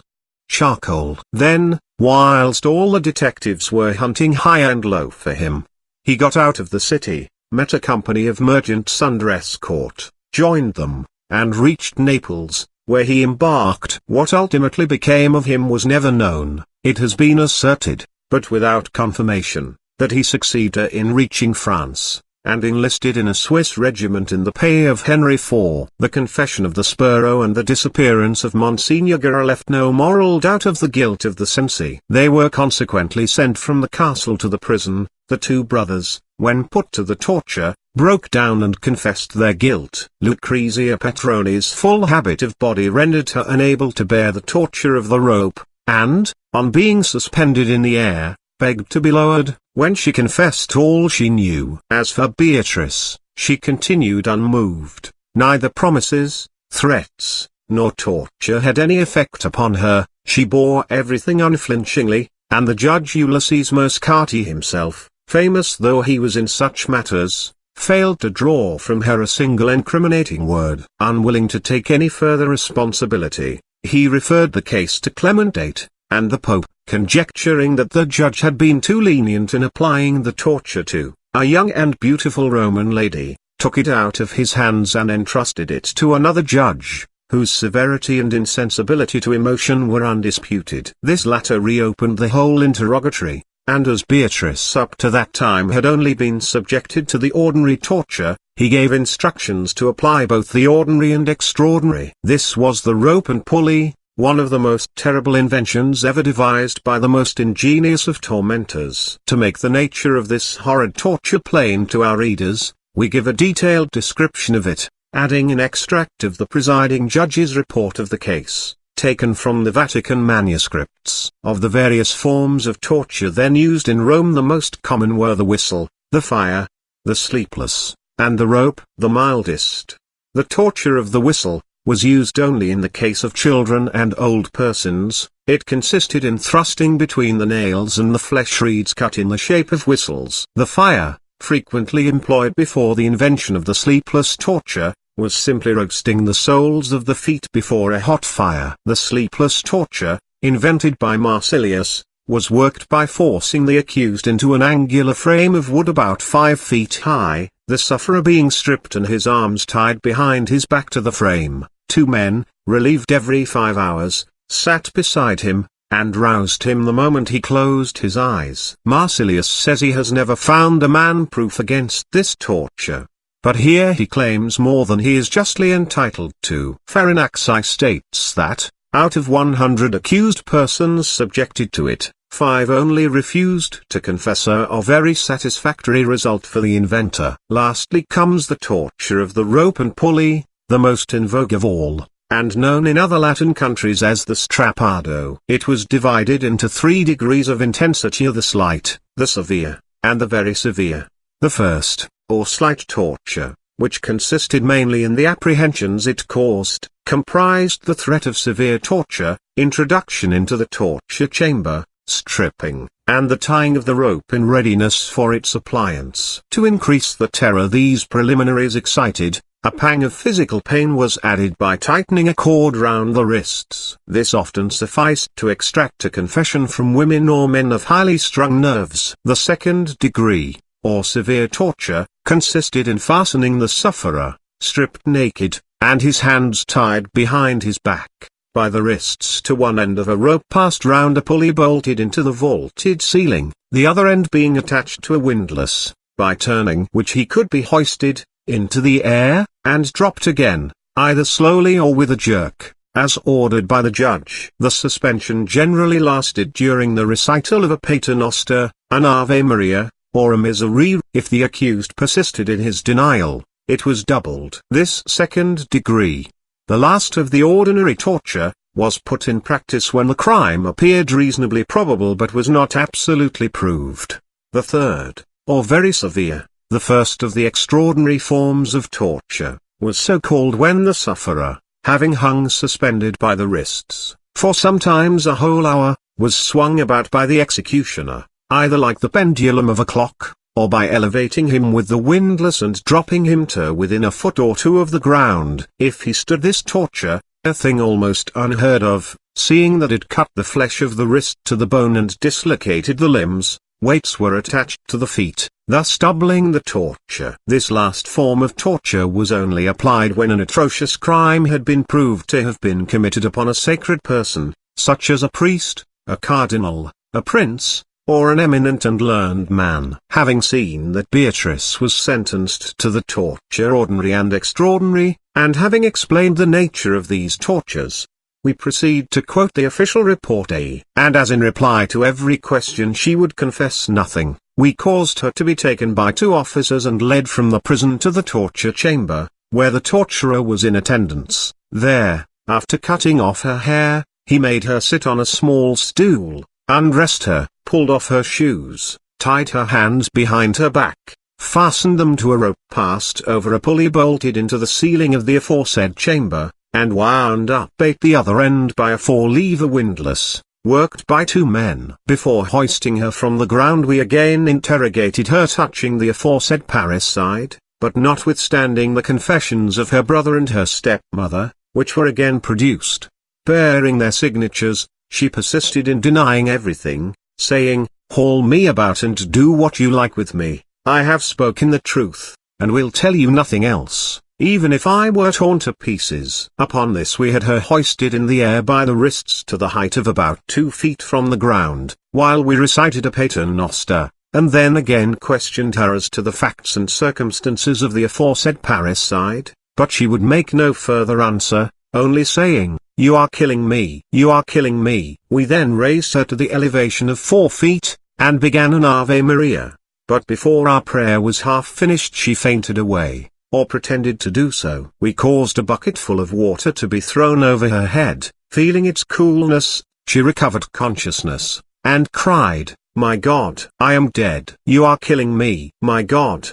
Charcoal!" Then, whilst all the detectives were hunting high and low for him, he got out of the city, met a company of merchants under escort, joined them, and reached Naples, where he embarked. What ultimately became of him was never known. It has been asserted, but without confirmation, that he succeeded in reaching France, and enlisted in a Swiss regiment in the pay of Henry IV. The confession of the sbirro and the disappearance of Monsignor Guerrero left no moral doubt of the guilt of the Cenci. They were consequently sent from the castle to the prison. The 2 brothers, when put to the torture, broke down and confessed their guilt. Lucrezia Petroni's full habit of body rendered her unable to bear the torture of the rope, and, on being suspended in the air, begged to be lowered, when she confessed all she knew. As for Beatrice, she continued unmoved. Neither promises, threats, nor torture had any effect upon her. She bore everything unflinchingly, and the judge Ulysses Mercati himself, famous though he was in such matters, failed to draw from her a single incriminating word. Unwilling to take any further responsibility, he referred the case to Clement VIII, and the Pope, conjecturing that the judge had been too lenient in applying the torture to a young and beautiful Roman lady, took it out of his hands and entrusted it to another judge, whose severity and insensibility to emotion were undisputed. This latter reopened the whole interrogatory, and as Beatrice up to that time had only been subjected to the ordinary torture, he gave instructions to apply both the ordinary and extraordinary. This was the rope and pulley, one of the most terrible inventions ever devised by the most ingenious of tormentors. To make the nature of this horrid torture plain to our readers, we give a detailed description of it, adding an extract of the presiding judge's report of the case, taken from the Vatican manuscripts. Of the various forms of torture then used in Rome, the most common were the whistle, the fire, the sleepless, and the rope. The mildest, the torture of the whistle, was used only in the case of children and old persons. It consisted in thrusting between the nails and the flesh reeds cut in the shape of whistles. The fire, frequently employed before the invention of the sleepless torture, was simply roasting the soles of the feet before a hot fire. The sleepless torture, invented by Marsilius, was worked by forcing the accused into an angular frame of wood about 5 feet high, the sufferer being stripped and his arms tied behind his back to the frame. 2 men, relieved every 5 hours, sat beside him, and roused him the moment he closed his eyes. Marsilius says he has never found a man proof against this torture. But here he claims more than he is justly entitled to. Farinaxi states that, out of 100 accused persons subjected to it, 5 only refused to confess, a very satisfactory result for the inventor. Lastly comes the torture of the rope and pulley, the most in vogue of all, and known in other Latin countries as the strappado. It was divided into 3 degrees of intensity: the slight, the severe, and the very severe. The first, or slight torture, which consisted mainly in the apprehensions it caused, comprised the threat of severe torture, introduction into the torture chamber, stripping, and the tying of the rope in readiness for its appliance. To increase the terror these preliminaries excited, a pang of physical pain was added by tightening a cord round the wrists. This often sufficed to extract a confession from women or men of highly strung nerves. The second degree, or severe torture, consisted in fastening the sufferer, stripped naked, and his hands tied behind his back, by the wrists to one end of a rope passed round a pulley bolted into the vaulted ceiling, the other end being attached to a windlass, by turning which he could be hoisted into the air, and dropped again, either slowly or with a jerk, as ordered by the judge. The suspension generally lasted during the recital of a paternoster, an Ave Maria, or a miserere. If the accused persisted in his denial, it was doubled. This second degree, the last of the ordinary torture, was put in practice when the crime appeared reasonably probable but was not absolutely proved. The third, or very severe, the first of the extraordinary forms of torture, was so called when the sufferer, having hung suspended by the wrists, for sometimes a whole hour, was swung about by the executioner, either like the pendulum of a clock, or by elevating him with the windlass and dropping him to within a foot or 2 of the ground. If he stood this torture, a thing almost unheard of, seeing that it cut the flesh of the wrist to the bone and dislocated the limbs, weights were attached to the feet, thus doubling the torture. This last form of torture was only applied when an atrocious crime had been proved to have been committed upon a sacred person, such as a priest, a cardinal, a prince, or an eminent and learned man. Having seen that Beatrice was sentenced to the torture ordinary and extraordinary, and having explained the nature of these tortures, we proceed to quote the official report A. And as in reply to every question she would confess nothing, we caused her to be taken by 2 officers and led from the prison to the torture chamber, where the torturer was in attendance. There, after cutting off her hair, he made her sit on a small stool, undressed her, pulled off her shoes, tied her hands behind her back, fastened them to a rope passed over a pulley bolted into the ceiling of the aforesaid chamber, and wound up at the other end by a 4-lever windlass, worked by 2 men. Before hoisting her from the ground we again interrogated her touching the aforesaid parricide, but notwithstanding the confessions of her brother and her stepmother, which were again produced, bearing their signatures, she persisted in denying everything, saying, "Haul me about and do what you like with me, I have spoken the truth, and will tell you nothing else, even if I were torn to pieces." Upon this we had her hoisted in the air by the wrists to the height of about 2 feet from the ground, while we recited a paternoster, and then again questioned her as to the facts and circumstances of the aforesaid parricide, but she would make no further answer, only saying, "You are killing me, you are killing me." We then raised her to the elevation of 4 feet, and began an Ave Maria, but before our prayer was half finished she fainted away, or pretended to do so. We caused a bucketful of water to be thrown over her head. Feeling its coolness, she recovered consciousness, and cried, "My God, I am dead. You are killing me, my God."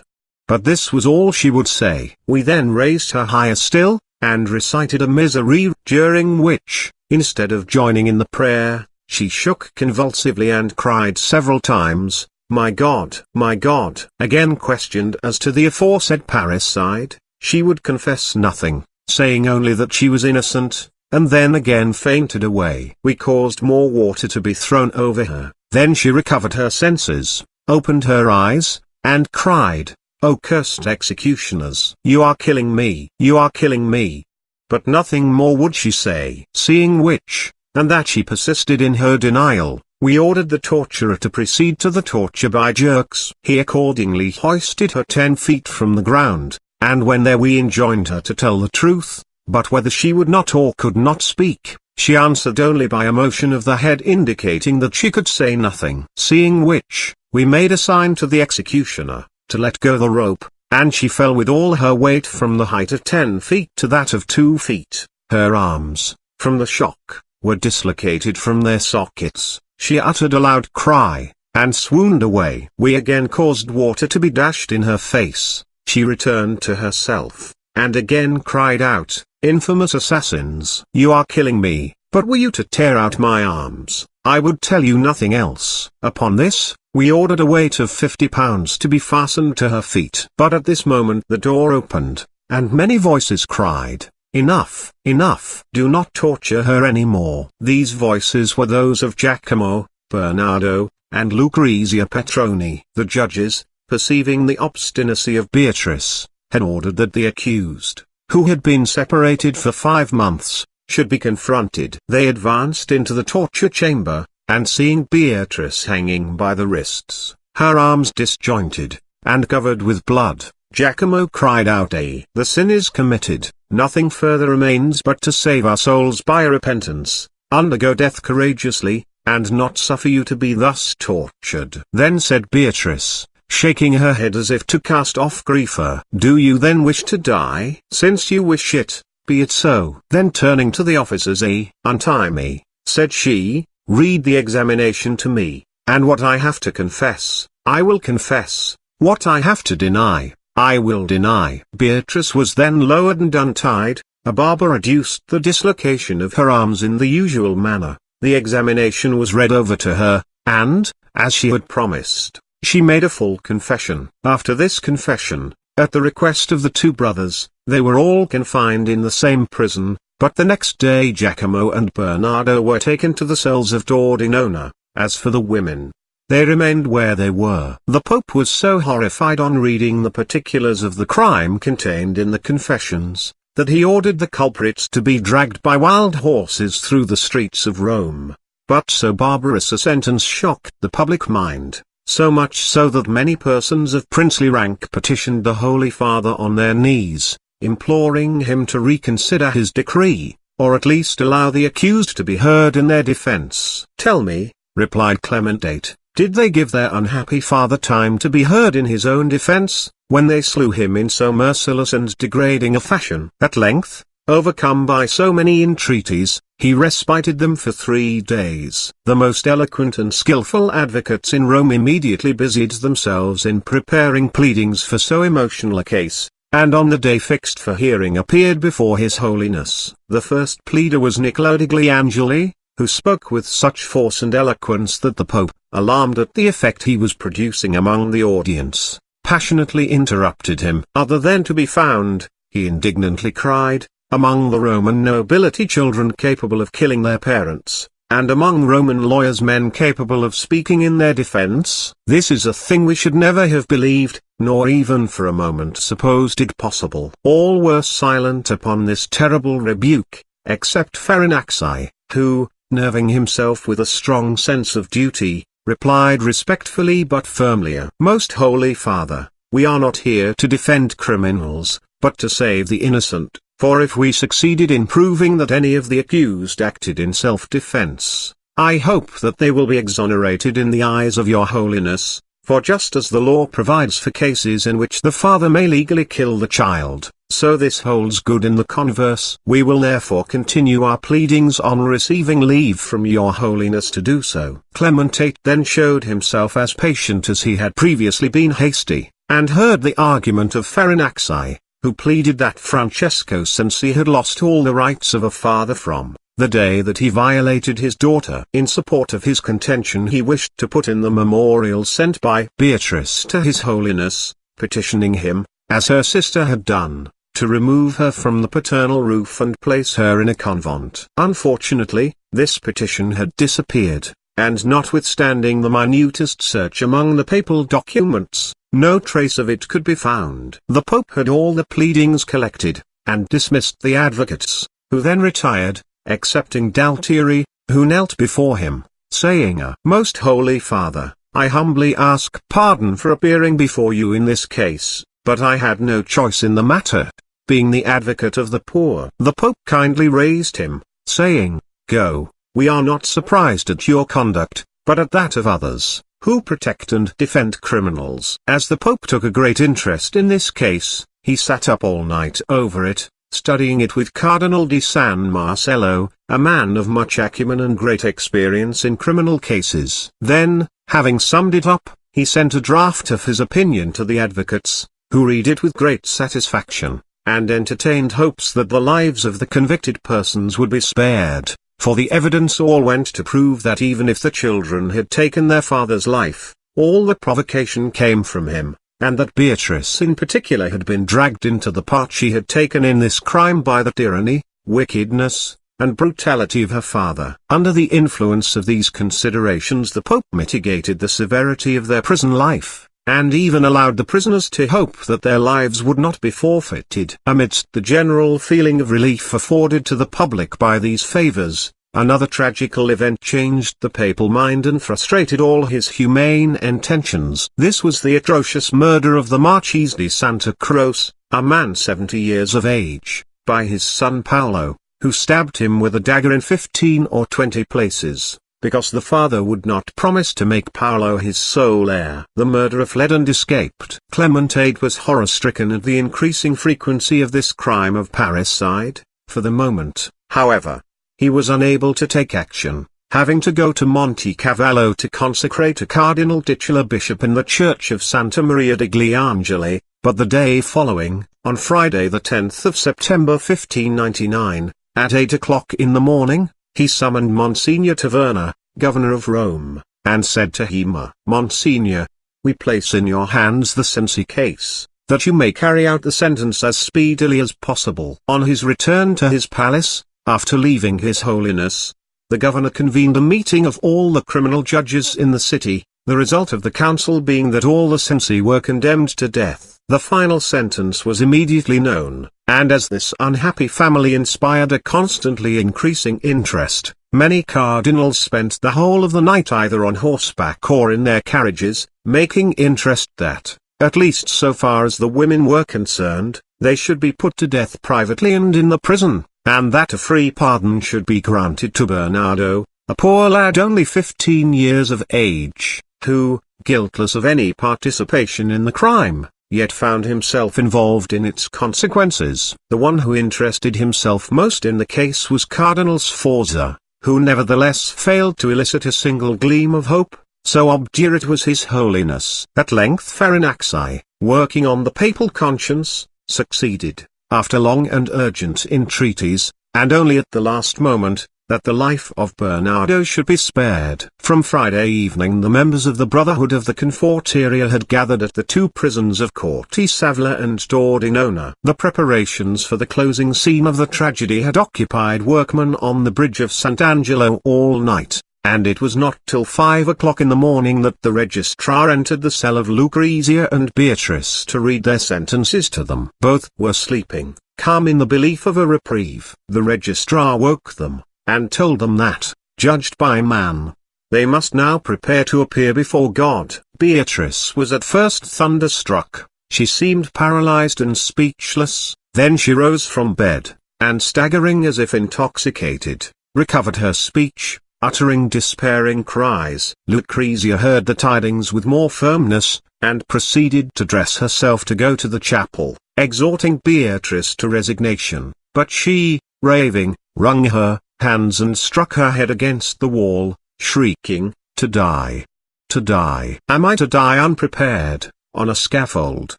But this was all she would say. We then raised her higher still, and recited a miserere, during which, instead of joining in the prayer, she shook convulsively and cried several times, my God, my God." Again questioned as to the aforesaid parricide, she would confess nothing, saying only that she was innocent, and then again fainted away. We caused more water to be thrown over her. Then she recovered her senses, opened her eyes, and cried, "O cursed executioners! You are killing me! You are killing me!" But nothing more would she say. Seeing which, and that she persisted in her denial, we ordered the torturer to proceed to the torture by jerks. He accordingly hoisted her 10 feet from the ground, and when there we enjoined her to tell the truth, but whether she would not or could not speak, she answered only by a motion of the head indicating that she could say nothing. Seeing which, we made a sign to the executioner to let go the rope, and she fell with all her weight from the height of 10 feet to that of 2 feet. Her arms, from the shock, were dislocated from their sockets. She uttered a loud cry, and swooned away. We again caused water to be dashed in her face. She returned to herself, and again cried out, "Infamous assassins! You are killing me, but were you to tear out my arms, I would tell you nothing else." Upon this, we ordered a weight of 50 pounds to be fastened to her feet. But at this moment the door opened, and many voices cried, "Enough, enough! Do not torture her any more." These voices were those of Giacomo, Bernardo, and Lucrezia Petroni. The judges, perceiving the obstinacy of Beatrice, had ordered that the accused, who had been separated for 5 months, should be confronted. They advanced into the torture chamber, and seeing Beatrice hanging by the wrists, her arms disjointed, and covered with blood, Giacomo cried out, "The sin is committed, nothing further remains but to save our souls by repentance, undergo death courageously, and not suffer you to be thus tortured." Then said Beatrice, shaking her head as if to cast off grief, "Do you then wish to die? Since you wish it, be it so." Then turning to the officers, "Untie me," said she, "read the examination to me, and what I have to confess, I will confess, what I have to deny, I will deny." Beatrice was then lowered and untied. A barber adduced the dislocation of her arms in the usual manner. The examination was read over to her, and, as she had promised, she made a full confession. After this confession, at the request of the 2 brothers, they were all confined in the same prison, but the next day Giacomo and Bernardo were taken to the cells of Dordinona. As for the women, they remained where they were. The Pope was so horrified on reading the particulars of the crime contained in the confessions, that he ordered the culprits to be dragged by wild horses through the streets of Rome. But so barbarous a sentence shocked the public mind, so much so that many persons of princely rank petitioned the Holy Father on their knees, imploring him to reconsider his decree, or at least allow the accused to be heard in their defense. "Tell me," replied Clement VIII, "did they give their unhappy father time to be heard in his own defense, when they slew him in so merciless and degrading a fashion?" At length, overcome by so many entreaties, he respited them for 3 days. The most eloquent and skillful advocates in Rome immediately busied themselves in preparing pleadings for so emotional a case, and on the day fixed for hearing appeared before His Holiness. The first pleader was Niccolo di Gliangeli, who spoke with such force and eloquence that the Pope, alarmed at the effect he was producing among the audience, passionately interrupted him. "Other than to be found," he indignantly cried, "among the Roman nobility children capable of killing their parents, and among Roman lawyers men capable of speaking in their defense? This is a thing we should never have believed, nor even for a moment supposed it possible." All were silent upon this terrible rebuke, except Farinaxi, who, nerving himself with a strong sense of duty, replied respectfully but firmly, "Most Holy Father, we are not here to defend criminals, but to save the innocent. For if we succeeded in proving that any of the accused acted in self-defense, I hope that they will be exonerated in the eyes of your Holiness, for just as the law provides for cases in which the father may legally kill the child, so this holds good in the converse. We will therefore continue our pleadings on receiving leave from your Holiness to do so." Clement VIII then showed himself as patient as he had previously been hasty, and heard the argument of Farinaxi, who pleaded that Francesco Cenci had lost all the rights of a father from the day that he violated his daughter. In support of his contention, he wished to put in the memorial sent by Beatrice to His Holiness, petitioning him, as her sister had done, to remove her from the paternal roof and place her in a convent. Unfortunately, this petition had disappeared, and notwithstanding the minutest search among the papal documents, no trace of it could be found. The Pope had all the pleadings collected, and dismissed the advocates, who then retired, excepting Valliere, who knelt before him, saying, "Most Holy Father, I humbly ask pardon for appearing before you in this case, but I had no choice in the matter, being the advocate of the poor." The Pope kindly raised him, saying, "Go, we are not surprised at your conduct, but at that of others, who protect and defend criminals." As the Pope took a great interest in this case, he sat up all night over it, studying it with Cardinal di San Marcello, a man of much acumen and great experience in criminal cases. Then, having summed it up, he sent a draft of his opinion to the advocates, who read it with great satisfaction, and entertained hopes that the lives of the convicted persons would be spared, for the evidence all went to prove that even if the children had taken their father's life, all the provocation came from him, and that Beatrice in particular had been dragged into the part she had taken in this crime by the tyranny, wickedness, and brutality of her father. Under the influence of these considerations, the Pope mitigated the severity of their prison life, and even allowed the prisoners to hope that their lives would not be forfeited. Amidst the general feeling of relief afforded to the public by these favors, another tragical event changed the papal mind and frustrated all his humane intentions. This was the atrocious murder of the Marchese di Santa Croce, a man 70 years of age, by his son Paolo, who stabbed him with a dagger in 15 or 20 places, because the father would not promise to make Paolo his sole heir. The murderer fled and escaped. Clement VIII was horror-stricken at the increasing frequency of this crime of parricide. For the moment, however, he was unable to take action, having to go to Monte Cavallo to consecrate a cardinal titular bishop in the church of Santa Maria degli Angeli, but the day following, on Friday the 10th of September 1599, at 8 o'clock in the morning, he summoned Monsignor Taverna, governor of Rome, and said to him, "Monsignor, we place in your hands the Cenci case, that you may carry out the sentence as speedily as possible." On his return to his palace, after leaving His Holiness, the governor convened a meeting of all the criminal judges in the city, the result of the council being that all the Cenci were condemned to death. The final sentence was immediately known, and as this unhappy family inspired a constantly increasing interest, many cardinals spent the whole of the night either on horseback or in their carriages, making interest that, at least so far as the women were concerned, they should be put to death privately and in the prison, and that a free pardon should be granted to Bernardo, a poor lad only 15 years of age, who, guiltless of any participation in the crime, yet found himself involved in its consequences. The one who interested himself most in the case was Cardinal Sforza, who nevertheless failed to elicit a single gleam of hope, so obdurate was His Holiness. At length Farinaxi, working on the papal conscience, succeeded, after long and urgent entreaties, and only at the last moment, that the life of Bernardo should be spared. From Friday evening the members of the Brotherhood of the Conforteria had gathered at the two prisons of Corte Savla and Tordinona. The preparations for the closing scene of the tragedy had occupied workmen on the bridge of Sant'Angelo all night, and it was not till 5 o'clock in the morning that the registrar entered the cell of Lucrezia and Beatrice to read their sentences to them. Both were sleeping, calm in the belief of a reprieve. The registrar woke them, and told them that, judged by man, they must now prepare to appear before God. Beatrice was at first thunderstruck, she seemed paralyzed and speechless, then she rose from bed, and staggering as if intoxicated, recovered her speech, uttering despairing cries. Lucrezia heard the tidings with more firmness, and proceeded to dress herself to go to the chapel, exhorting Beatrice to resignation, but she, raving, wrung her hands and struck her head against the wall, shrieking, "To die! To die! Am I to die unprepared, on a scaffold?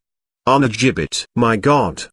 On a gibbet? My God!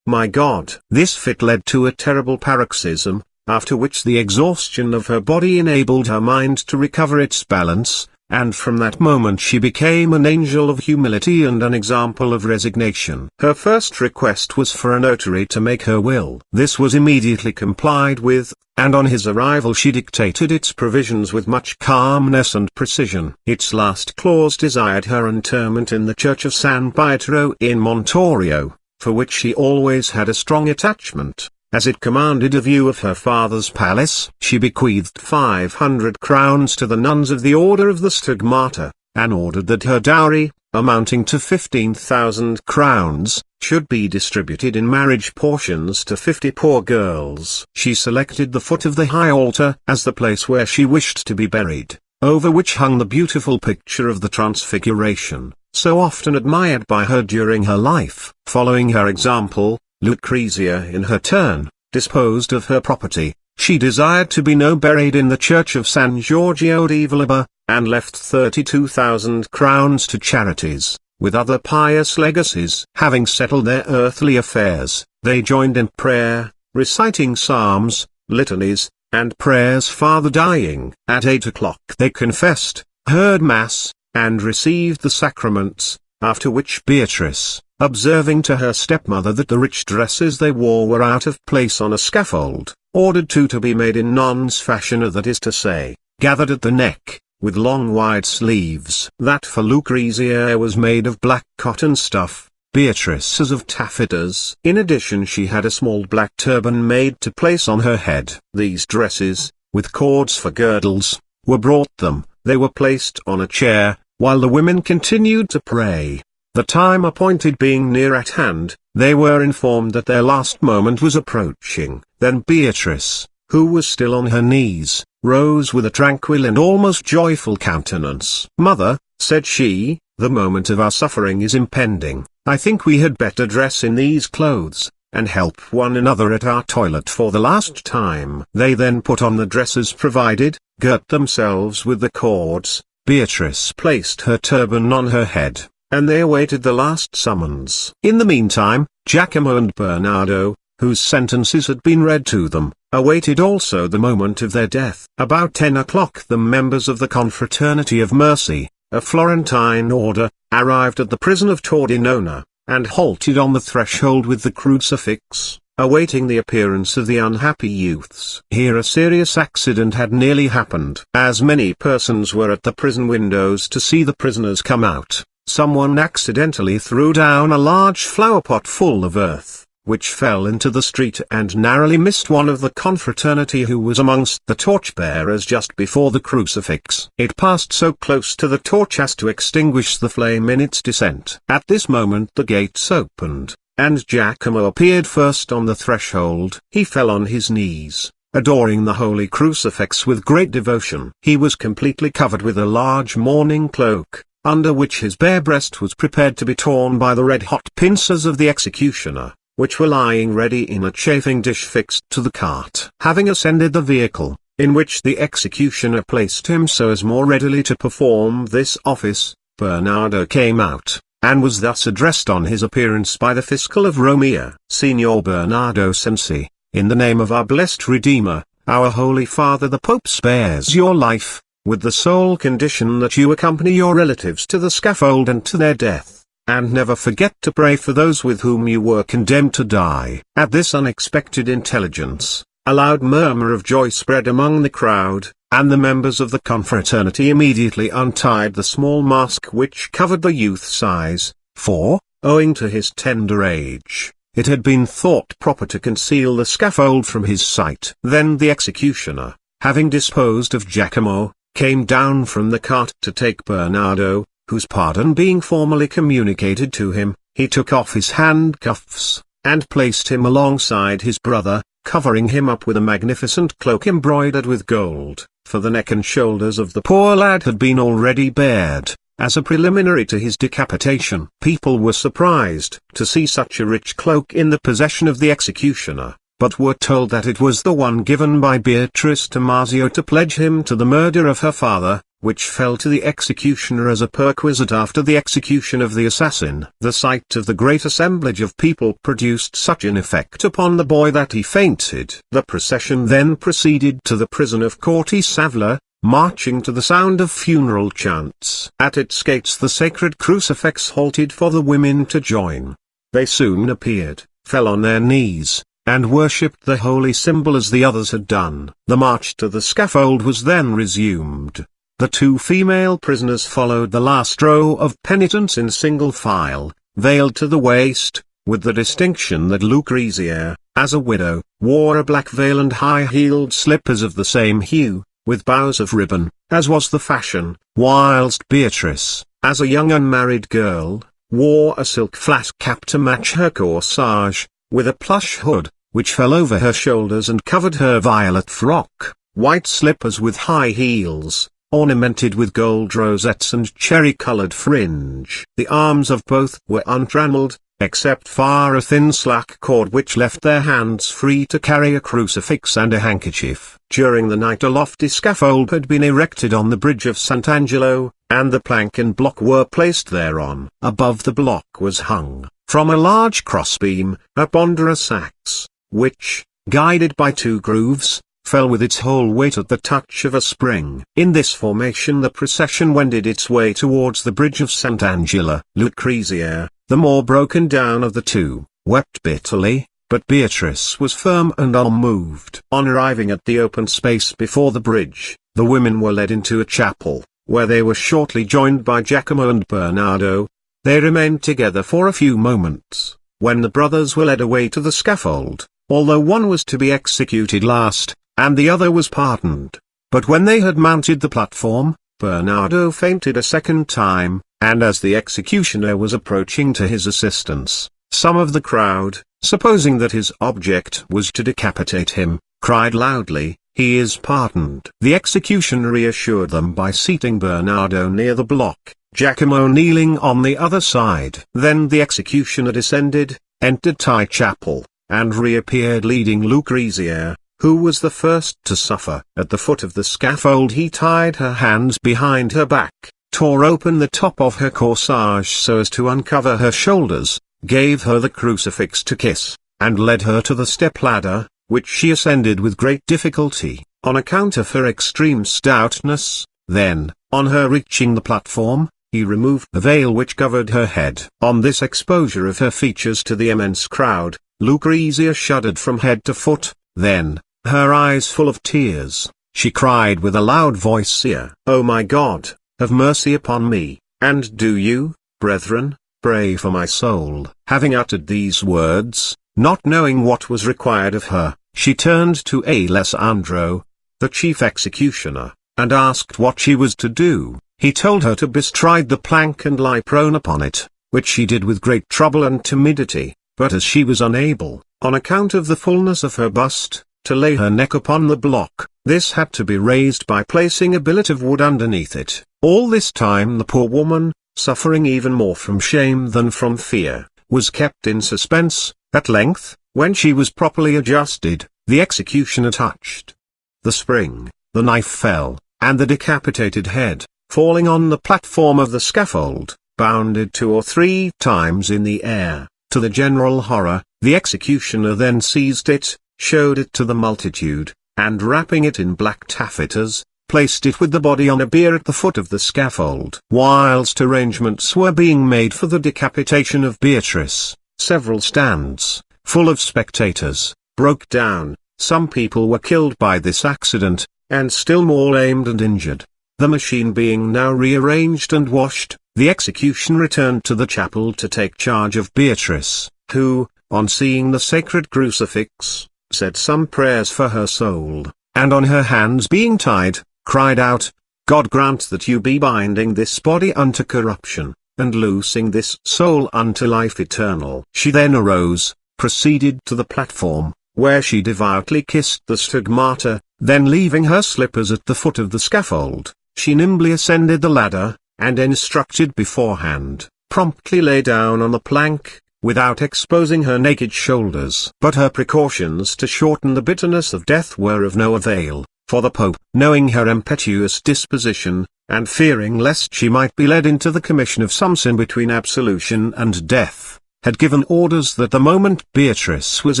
My God! This fit led to a terrible paroxysm, after which the exhaustion of her body enabled her mind to recover its balance, and from that moment she became an angel of humility and an example of resignation. Her first request was for a notary to make her will. This was immediately complied with, and on his arrival she dictated its provisions with much calmness and precision. Its last clause desired her interment in the church of San Pietro in Montorio, for which she always had a strong attachment, as it commanded a view of her father's palace. She bequeathed 500 crowns to the nuns of the Order of the Stigmata, and ordered that her dowry, amounting to 15,000 crowns, should be distributed in marriage portions to 50 poor girls. She selected the foot of the high altar as the place where she wished to be buried, over which hung the beautiful picture of the Transfiguration, so often admired by her during her life. Following her example, Lucrezia in her turn, disposed of her property. She desired to be buried in the church of San Giorgio di Valiba, and left 32,000 crowns to charities, with other pious legacies. Having settled their earthly affairs, they joined in prayer, reciting psalms, litanies, and prayers farther dying. At 8 o'clock they confessed, heard mass, and received the sacraments, after which Beatrice, observing to her stepmother that the rich dresses they wore were out of place on a scaffold, ordered two to be made in non's fashion, that is to say, gathered at the neck, with long wide sleeves. That for Lucrezia was made of black cotton stuff, Beatrice's of taffetas. In addition she had a small black turban made to place on her head. These dresses, with cords for girdles, were brought them. They were placed on a chair, while the women continued to pray. The time appointed being near at hand, they were informed that their last moment was approaching. Then Beatrice, who was still on her knees, rose with a tranquil and almost joyful countenance. "Mother," said she, "the moment of our suffering is impending. I think we had better dress in these clothes, and help one another at our toilet for the last time." They then put on the dresses provided, girt themselves with the cords. Beatrice placed her turban on her head, and they awaited the last summons. In the meantime, Giacomo and Bernardo, whose sentences had been read to them, awaited also the moment of their death. About 10 o'clock the members of the Confraternity of Mercy, a Florentine order, arrived at the prison of Tordinona, and halted on the threshold with the crucifix, awaiting the appearance of the unhappy youths. Here a serious accident had nearly happened. As many persons were at the prison windows to see the prisoners come out, someone accidentally threw down a large flower pot full of earth, which fell into the street and narrowly missed one of the confraternity who was amongst the torchbearers just before the crucifix. It passed so close to the torch as to extinguish the flame in its descent. At this moment the gates opened, and Giacomo appeared first on the threshold. He fell on his knees, adoring the holy crucifix with great devotion. He was completely covered with a large mourning cloak, under which his bare breast was prepared to be torn by the red-hot pincers of the executioner, which were lying ready in a chafing dish fixed to the cart. Having ascended the vehicle, in which the executioner placed him so as more readily to perform this office, Bernardo came out, and was thus addressed on his appearance by the fiscal of Romea: "Signor Bernardo Cenci, in the name of our blessed Redeemer, our Holy Father the Pope spares your life, with the sole condition that you accompany your relatives to the scaffold and to their death, and never forget to pray for those with whom you were condemned to die." At this unexpected intelligence, a loud murmur of joy spread among the crowd, and the members of the confraternity immediately untied the small mask which covered the youth's eyes, for, owing to his tender age, it had been thought proper to conceal the scaffold from his sight. Then the executioner, having disposed of Giacomo, came down from the cart to take Bernardo, whose pardon being formally communicated to him, he took off his handcuffs, and placed him alongside his brother, covering him up with a magnificent cloak embroidered with gold, for the neck and shoulders of the poor lad had been already bared, as a preliminary to his decapitation. People were surprised to see such a rich cloak in the possession of the executioner, but were told that it was the one given by Beatrice to Marzio to pledge him to the murder of her father, which fell to the executioner as a perquisite after the execution of the assassin. The sight of the great assemblage of people produced such an effect upon the boy that he fainted. The procession then proceeded to the prison of Corti-Savla, marching to the sound of funeral chants. At its gates the sacred crucifix halted for the women to join. They soon appeared, fell on their knees, and worshipped the holy symbol as the others had done. The march to the scaffold was then resumed. The two female prisoners followed the last row of penitents in single file, veiled to the waist, with the distinction that Lucrezia, as a widow, wore a black veil and high-heeled slippers of the same hue, with bows of ribbon, as was the fashion, whilst Beatrice, as a young unmarried girl, wore a silk flat cap to match her corsage, with a plush hood, which fell over her shoulders and covered her violet frock, white slippers with high heels, ornamented with gold rosettes and cherry-colored fringe. The arms of both were untrammeled, except for a thin slack cord which left their hands free to carry a crucifix and a handkerchief. During the night a lofty scaffold had been erected on the bridge of Sant'Angelo, and the plank and block were placed thereon. Above the block was hung, from a large crossbeam, a ponderous axe, which, guided by two grooves, fell with its whole weight at the touch of a spring. In this formation the procession wended its way towards the bridge of Sant'Angelo. Lucrezia, the more broken down of the two, wept bitterly, but Beatrice was firm and unmoved. On arriving at the open space before the bridge, the women were led into a chapel, where they were shortly joined by Giacomo and Bernardo. They remained together for a few moments, when the brothers were led away to the scaffold, although one was to be executed last, and the other was pardoned. But when they had mounted the platform, Bernardo fainted a second time, and as the executioner was approaching to his assistance, some of the crowd, supposing that his object was to decapitate him, cried loudly, "He is pardoned." The executioner reassured them by seating Bernardo near the block, Giacomo kneeling on the other side. Then the executioner descended, entered the chapel, and reappeared leading Lucrezia, who was the first to suffer. At the foot of the scaffold he tied her hands behind her back, tore open the top of her corsage so as to uncover her shoulders, gave her the crucifix to kiss, and led her to the step-ladder, which she ascended with great difficulty, on account of her extreme stoutness. Then, on her reaching the platform, he removed the veil which covered her head. On this exposure of her features to the immense crowd, Lucrezia shuddered from head to foot. Then, her eyes full of tears, she cried with a loud voice, "O my God, have mercy upon me, and do you, brethren, pray for my soul." Having uttered these words, not knowing what was required of her, she turned to Alessandro, the chief executioner, and asked what she was to do. He told her to bestride the plank and lie prone upon it, which she did with great trouble and timidity, but as she was unable, on account of the fullness of her bust, to lay her neck upon the block, this had to be raised by placing a billet of wood underneath it. All this time the poor woman, suffering even more from shame than from fear, was kept in suspense. At length, when she was properly adjusted, the executioner touched the spring, the knife fell, and the decapitated head, falling on the platform of the scaffold, bounded 2 or 3 times in the air. To the general horror, the executioner then seized it, showed it to the multitude, and wrapping it in black taffetas, placed it with the body on a bier at the foot of the scaffold. Whilst arrangements were being made for the decapitation of Beatrice, several stands, full of spectators, broke down. Some people were killed by this accident, and still more aimed and injured. The machine being now rearranged and washed, the execution returned to the chapel to take charge of Beatrice, who, on seeing the sacred crucifix, said some prayers for her soul, and on her hands being tied, cried out, "God grant that you be binding this body unto corruption, and loosing this soul unto life eternal." She then arose, proceeded to the platform, where she devoutly kissed the stigmata, then leaving her slippers at the foot of the scaffold, she nimbly ascended the ladder, and instructed beforehand, promptly lay down on the plank, without exposing her naked shoulders. But her precautions to shorten the bitterness of death were of no avail, for the Pope, knowing her impetuous disposition, and fearing lest she might be led into the commission of some sin between absolution and death, had given orders that the moment Beatrice was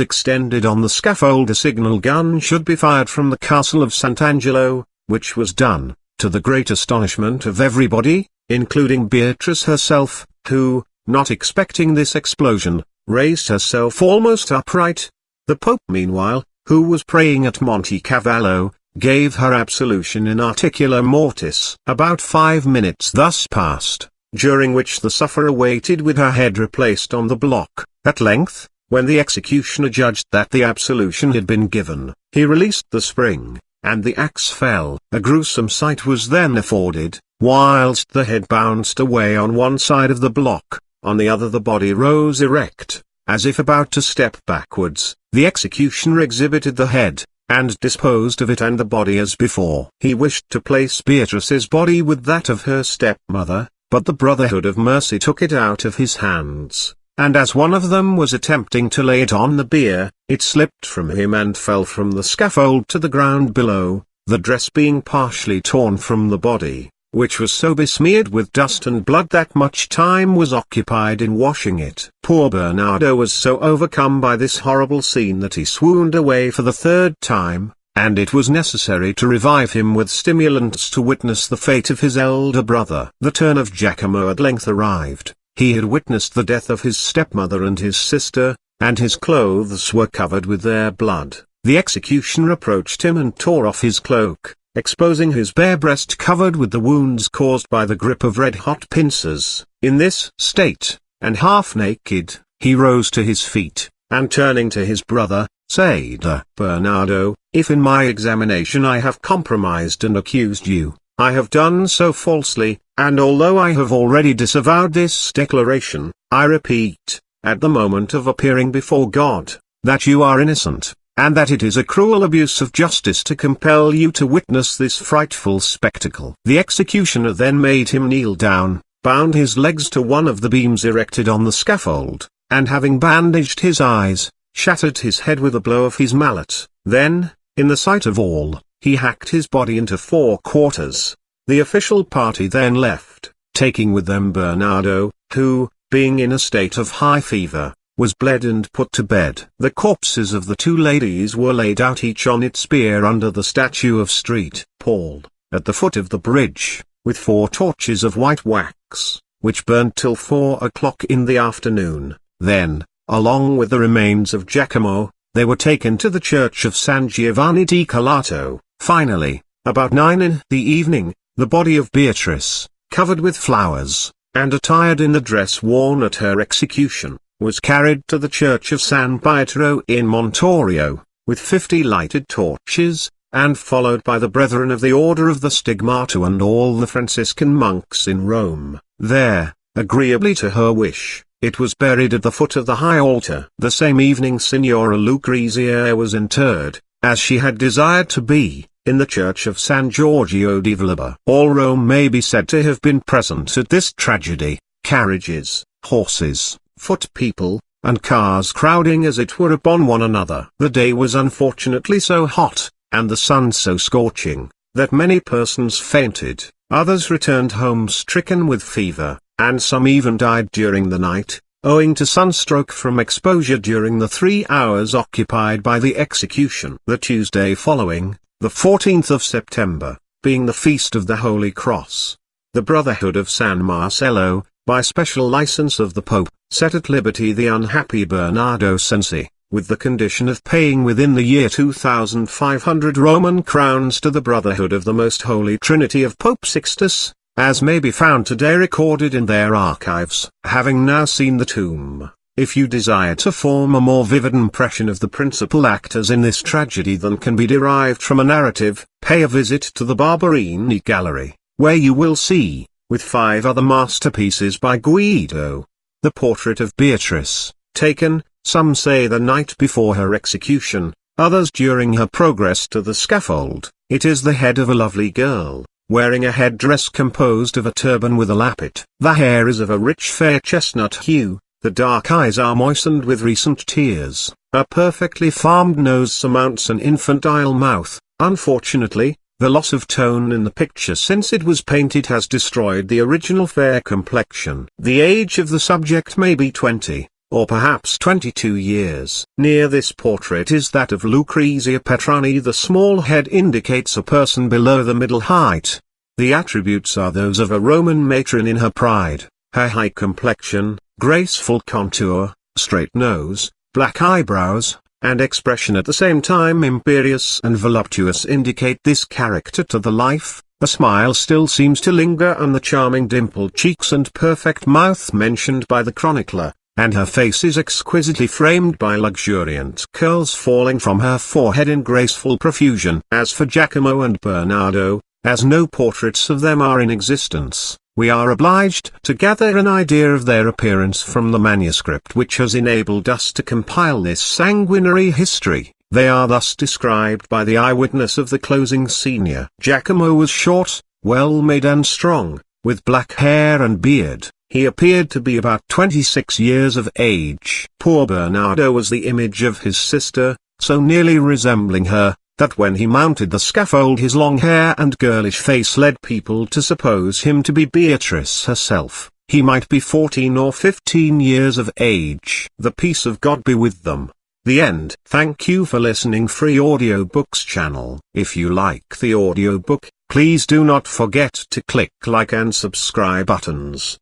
extended on the scaffold a signal gun should be fired from the castle of Sant'Angelo, which was done, to the great astonishment of everybody, including Beatrice herself, who, not expecting this explosion, raised herself almost upright. The Pope meanwhile, who was praying at Monte Cavallo, gave her absolution in articula mortis. About 5 minutes thus passed, during which the sufferer waited with her head replaced on the block. At length, when the executioner judged that the absolution had been given, he released the spring, and the axe fell. A gruesome sight was then afforded. Whilst the head bounced away on one side of the block, on the other the body rose erect, as if about to step backwards. The executioner exhibited the head, and disposed of it and the body as before. He wished to place Beatrice's body with that of her stepmother, but the Brotherhood of Mercy took it out of his hands, and as one of them was attempting to lay it on the bier, it slipped from him and fell from the scaffold to the ground below, the dress being partially torn from the body, which was so besmeared with dust and blood that much time was occupied in washing it. Poor Bernardo was so overcome by this horrible scene that he swooned away for the third time, and it was necessary to revive him with stimulants to witness the fate of his elder brother. The turn of Giacomo at length arrived. He had witnessed the death of his stepmother and his sister, and his clothes were covered with their blood. The executioner approached him and tore off his cloak, exposing his bare breast covered with the wounds caused by the grip of red-hot pincers. In this state, and half naked, he rose to his feet, and turning to his brother, said, "Bernardo, if in my examination I have compromised and accused you, I have done so falsely, and although I have already disavowed this declaration, I repeat, at the moment of appearing before God, that you are innocent, and that it is a cruel abuse of justice to compel you to witness this frightful spectacle." The executioner then made him kneel down, bound his legs to one of the beams erected on the scaffold, and having bandaged his eyes, shattered his head with a blow of his mallet. Then, in the sight of all, he hacked his body into 4 quarters. The official party then left, taking with them Bernardo, who, being in a state of high fever, was bled and put to bed. The corpses of the 2 ladies were laid out each on its bier under the statue of St. Paul, at the foot of the bridge, with 4 torches of white wax, which burnt till 4 o'clock in the afternoon. Then, along with the remains of Giacomo, they were taken to the church of San Giovanni di Calato. Finally, about 9 in the evening, the body of Beatrice, covered with flowers, and attired in the dress worn at her execution, was carried to the church of San Pietro in Montorio, with 50 lighted torches, and followed by the brethren of the Order of the Stigmato and all the Franciscan monks in Rome. There, agreeably to her wish, it was buried at the foot of the high altar. The same evening Signora Lucrezia was interred, as she had desired to be, in the church of San Giorgio di Villaba. All Rome may be said to have been present at this tragedy, carriages, horses, foot people, and cars crowding as it were upon one another. The day was unfortunately so hot, and the sun so scorching, that many persons fainted, others returned home stricken with fever, and some even died during the night, owing to sunstroke from exposure during the 3 hours occupied by the execution. The Tuesday following, the 14th of September, being the feast of the Holy Cross, the Brotherhood of San Marcello, by special license of the Pope, set at liberty the unhappy Bernardo Cenci, with the condition of paying within the year 2,500 Roman crowns to the Brotherhood of the Most Holy Trinity of Pope Sixtus, as may be found today recorded in their archives. Having now seen the tomb, if you desire to form a more vivid impression of the principal actors in this tragedy than can be derived from a narrative, pay a visit to the Barberini Gallery, where you will see, with 5 other masterpieces by Guido, the portrait of Beatrice, taken, some say the night before her execution, others during her progress to the scaffold. It is the head of a lovely girl, wearing a headdress composed of a turban with a lappet. The hair is of a rich fair chestnut hue, the dark eyes are moistened with recent tears, a perfectly formed nose surmounts an infantile mouth, Unfortunately, the loss of tone in the picture since it was painted has destroyed the original fair complexion. The age of the subject may be 20, or perhaps 22 years. Near this portrait is that of Lucrezia Petrani. The small head indicates a person below the middle height. The attributes are those of a Roman matron in her pride: her high complexion, graceful contour, straight nose, black eyebrows, and expression at the same time imperious and voluptuous indicate this character to the life. A smile still seems to linger on the charming dimpled cheeks and perfect mouth mentioned by the chronicler, and her face is exquisitely framed by luxuriant curls falling from her forehead in graceful profusion. As for Giacomo and Bernardo, as no portraits of them are in existence, we are obliged to gather an idea of their appearance from the manuscript which has enabled us to compile this sanguinary history. They are thus described by the eyewitness of the closing scene. Giacomo was short, well-made and strong, with black hair and beard. He appeared to be about 26 years of age. Poor Bernardo was the image of his sister, so nearly resembling her, that when he mounted the scaffold his long hair and girlish face led people to suppose him to be Beatrice herself. He might be 14 or 15 years of age. The peace of God be with them. The end. Thank you for listening Free Audiobooks channel. If you like the audiobook, please do not forget to click like and subscribe buttons.